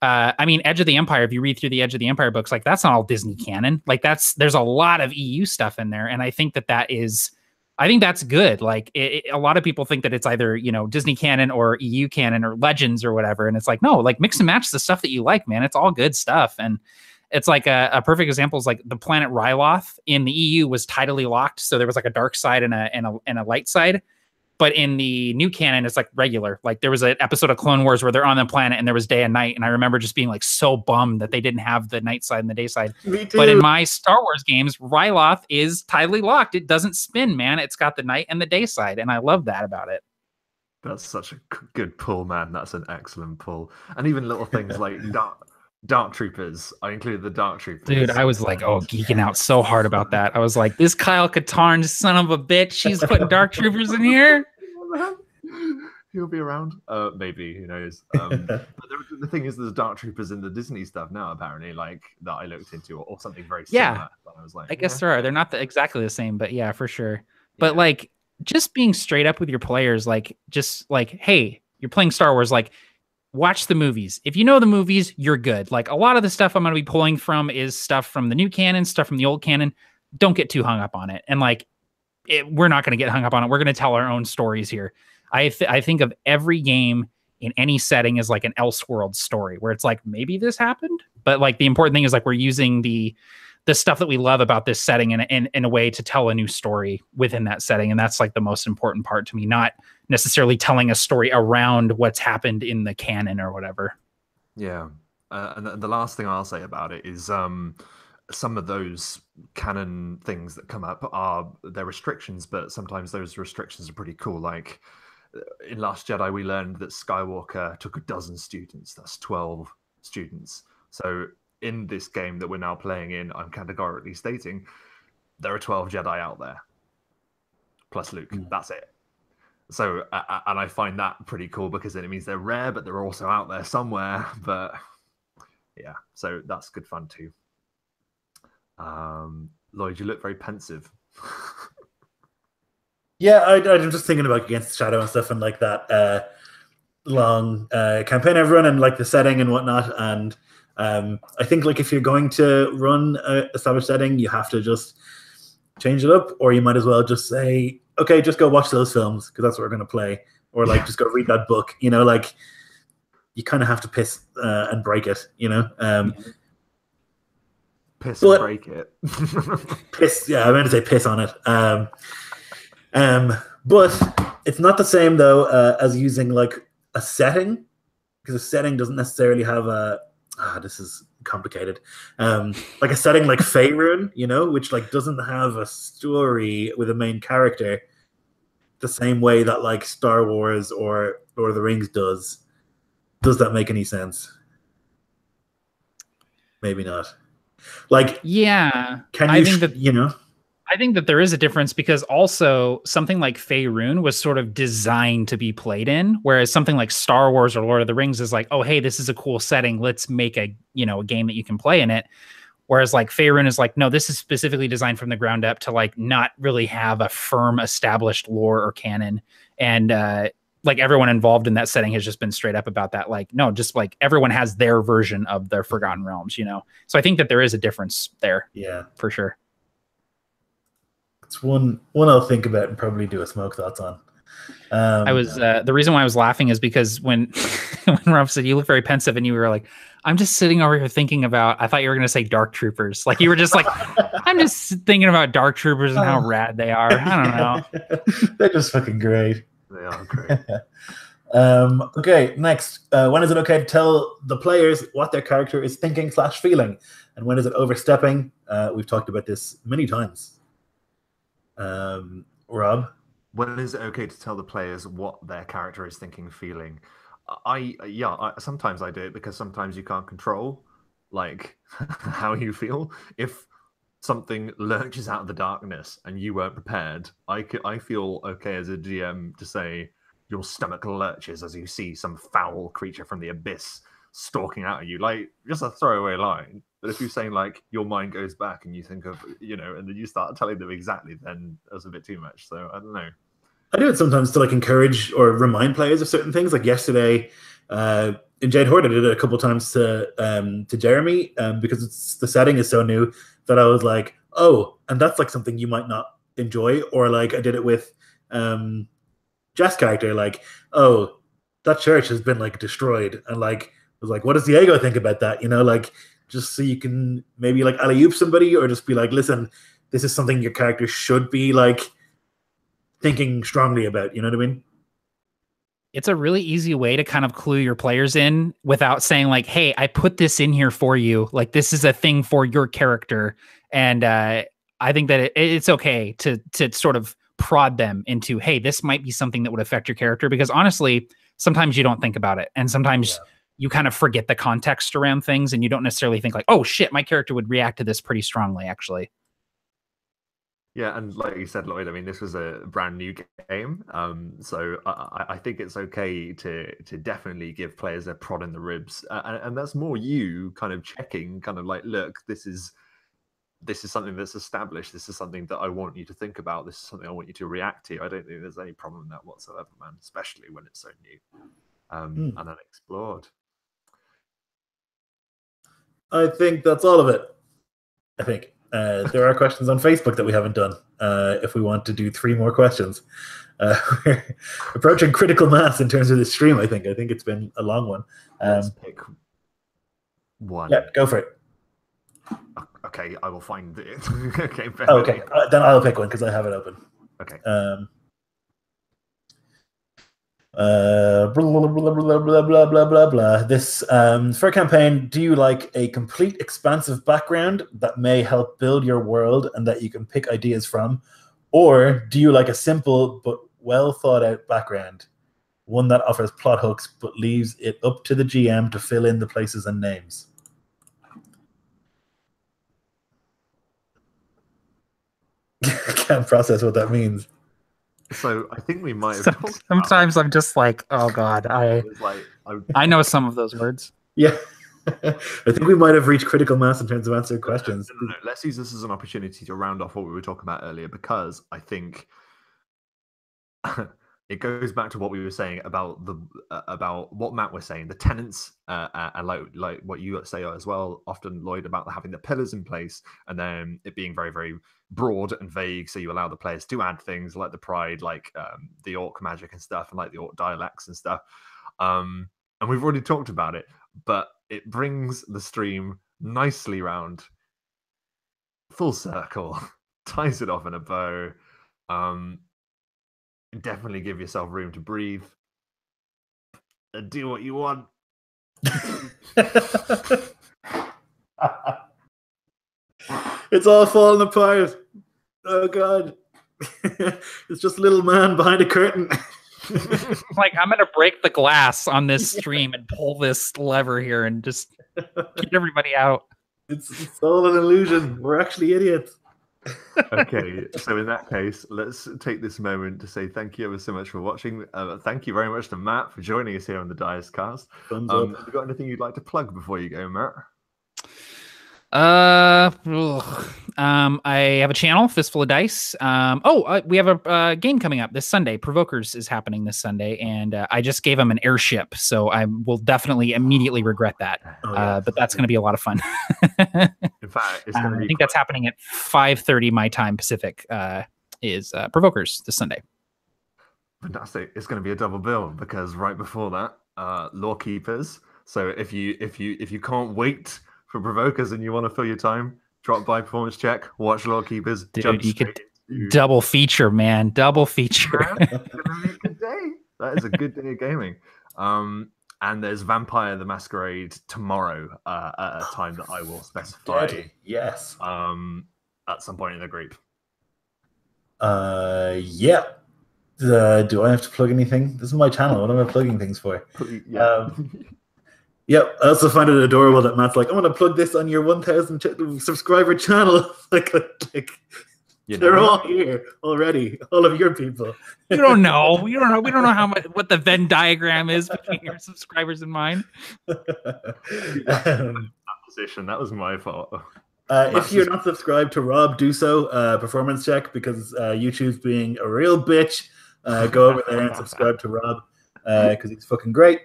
I mean, Edge of the Empire, if you read through the Edge of the Empire books, like that's not all Disney canon. Like there's a lot of EU stuff in there. And I think that is I think that's good. Like a lot of people think that it's either, Disney canon or EU canon or Legends or whatever. And it's like, no, like mix and match the stuff that you like, man. It's all good stuff. And it's like a perfect example is like the planet Ryloth in the EU was tidally locked. So there was like a dark side and a light side. But in the new canon, it's like regular. Like there was an episode of Clone Wars where they're on the planet and there was day and night. And I remember just being like so bummed that they didn't have the night side and the day side. Me too. But in my Star Wars games, Ryloth is tidally locked. It doesn't spin, man. It's got the night and the day side. And I love that about it. That's such a good pull, man. That's an excellent pull. And even little things like Dark Troopers. I included the Dark Troopers. Dude, I was like, geeking out so hard about that. I was like, this Kyle Katarn son of a bitch, she's putting Dark Troopers in here. He'll be around. Maybe, who knows? But the thing is, there's Dark Troopers in the Disney stuff now, apparently, like that I looked into, or something very similar. Yeah, I was like, I guess there are. They're not exactly the same, but yeah, for sure. But like, just being straight up with your players, like, just like, hey, you're playing Star Wars, like, watch the movies. If you know the movies, you're good. Like a lot of the stuff I'm going to be pulling from is stuff from the new canon, stuff from the old canon. Don't get too hung up on it. And like, we're not going to get hung up on it. We're going to tell our own stories here. I think of every game in any setting as like an Elseworld story where it's like, maybe this happened, but like the important thing is like, we're using the stuff that we love about this setting in a way to tell a new story within that setting. And that's like the most important part to me, not necessarily telling a story around what's happened in the canon or whatever. Yeah. And the last thing I'll say about it is some of those canon things that come up are their restrictions, but sometimes those restrictions are pretty cool. Like in Last Jedi, we learned that Skywalker took 12 students. That's 12 students. So in this game that we're now playing in, I'm categorically stating there are 12 Jedi out there, plus Luke. That's it. So, and I find that pretty cool because then it means they're rare, but they're also out there somewhere. But yeah, so that's good fun too. Lloyd, you look very pensive. Yeah, I'm just thinking about Against the Shadow and stuff and like that long campaign I've run and like the setting and whatnot. And I think like if you're going to run a established setting, you have to just change it up, or you might as well just say, okay, just go watch those films because that's what we're going to play, or like just go read that book. Like you kind of have to piss and break it. Piss and break it. Piss. Yeah, I meant to say piss on it. But it's not the same though as using like a setting, because a setting doesn't necessarily have a. This is complicated. Like a setting like Faerun, which like doesn't have a story with a main character, the same way that like Star Wars or Lord of the Rings does. Does that make any sense? Maybe not. Like, yeah, can you? I think that there is a difference because also something like Faerun was sort of designed to be played in, whereas something like Star Wars or Lord of the Rings is like, oh, hey, this is a cool setting. Let's make a game that you can play in it. Whereas like Faerun is like, no, this is specifically designed from the ground up to like not really have a firm established lore or canon. And like everyone involved in that setting has just been straight up about that. Like, no, just like everyone has their version of their Forgotten Realms, So I think that there is a difference there. Yeah, for sure. It's one I'll think about and probably do a smoke thoughts on. I was the reason why I was laughing is because when Rob said you look very pensive and you were like, I'm just sitting over here thinking about, I thought you were going to say Dark Troopers. Like you were just like, I'm just thinking about Dark Troopers and how rad they are. I don't know. They're just fucking great. They are great. Okay, next. When is it okay to tell the players what their character is thinking / feeling? And when is it overstepping? We've talked about this many times. Rob? When is it okay to tell the players what their character is thinking, feeling? Sometimes I do it because sometimes you can't control like how you feel. If something lurches out of the darkness and you weren't prepared, I feel okay as a GM to say your stomach lurches as you see some foul creature from the abyss stalking out at you, like just a throwaway line. But if you're saying like your mind goes back and you think of, and then you start telling them exactly, then that's a bit too much. So I don't know. I do it sometimes to like encourage or remind players of certain things. Like yesterday, in Jade Horde, I did it a couple of times to Jeremy because the setting is so new that I was like, oh, and that's like something you might not enjoy, or like I did it with Jess' character, like, oh, that church has been like destroyed, and like was like, what does Diego think about that? You know, like just so you can maybe like alley-oop somebody, or just be like, listen, this is something your character should be like thinking strongly about. You know what I mean? It's a really easy way to kind of clue your players in without saying like, hey, I put this in here for you. Like this is a thing for your character. And I think that it's okay to sort of prod them into, hey, this might be something that would affect your character, because honestly, sometimes you don't think about it. And sometimes you kind of forget the context around things, and you don't necessarily think like, oh shit, my character would react to this pretty strongly, actually. Yeah, and like you said, Lloyd, I mean, this was a brand new game, so I think it's okay to definitely give players a prod in the ribs, and that's more you kind of checking, kind of like, look, this is something that's established. This is something that I want you to think about. This is something I want you to react to. I don't think there's any problem in that whatsoever, man. Especially when it's so new and unexplored. I think that's all of it. I think. There are questions on Facebook that we haven't done. If we want to do 3 more questions, we're approaching critical mass in terms of this stream. I think it's been a long one. Let's pick one. Yeah, go for it. Okay, I will find it. Okay. Okay, then I'll pick one because I have it open. Okay. Blah, blah, blah, blah, blah, blah, blah, blah. This for a campaign, do you like a complete expansive background that may help build your world and that you can pick ideas from, or do you like a simple but well thought out background, one that offers plot hooks but leaves it up to the GM to fill in the places and names? Can't process what that means. So I think we might have. Sometimes I'm just like, oh god, I know some of those words. Yeah, I think we might have reached critical mass in terms of answering questions. No. Let's use this as an opportunity to round off what we were talking about earlier, because I think it goes back to what we were saying about about what Matt was saying, the tenants, and like what you say as well, often, Lloyd, about having the pillars in place and then it being very, very broad and vague, so you allow the players to add things like the pride, like the orc magic and stuff, and like the orc dialects and stuff. And we've already talked about it, but it brings the stream nicely round, full circle, ties it off in a bow. Definitely give yourself room to breathe and do what you want. It's all falling apart. Oh god. It's just a little man behind a curtain. Like, I'm gonna break the glass on this stream and pull this lever here and just get everybody out. It's all an illusion. We're actually idiots. Okay, so in that case, let's take this moment to say thank you ever so much for watching. Thank you very much to Matt for joining us here on the Dice Cast. Have you got anything you'd like to plug before you go, Matt? I have a channel, Fistful of Dice. We have a game coming up this Sunday. Provokers is happening this Sunday, and I just gave him an airship, so I will definitely immediately regret that. But that's going to be a lot of fun. In fact, it's going to be. I think that's happening at 5:30 my time Pacific. Is Provokers this Sunday? Fantastic! It's going to be a double bill because right before that, Law Keepers. So if you can't wait for Provokers and you want to fill your time, drop by Performance Check, watch Law Keepers. Dude, you could double feature, man. Double feature. That's gonna be a good day. That is a good day of gaming. And there's Vampire the Masquerade tomorrow at a time that I will specify. Yes. At some point in the group. Yeah. Do I have to plug anything? This is my channel. What am I plugging things for? Yeah. Yep. I also find it adorable that Matt's like, I'm going to plug this on your 1,000 subscriber channel. like they're all here already. All of your people. You don't know. We don't know how much what the Venn diagram is between your subscribers and mine. Position. That was my fault. If you're not subscribed to Rob, do so. Performance Check, because YouTube's being a real bitch. Go over there and subscribe to Rob because he's fucking great.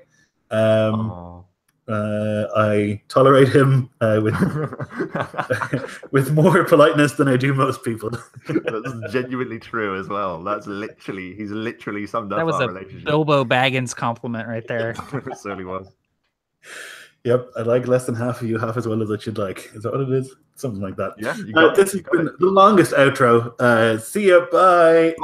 I tolerate him with more politeness than I do most people. That's genuinely true as well. He's literally summed up That was our a relationship. Bilbo Baggins compliment right there. It certainly was. Yep, I like less than half of you half as well as I should like. Is that what it is? Something like that. Yeah, you got this it. has been the longest outro. See ya. Bye.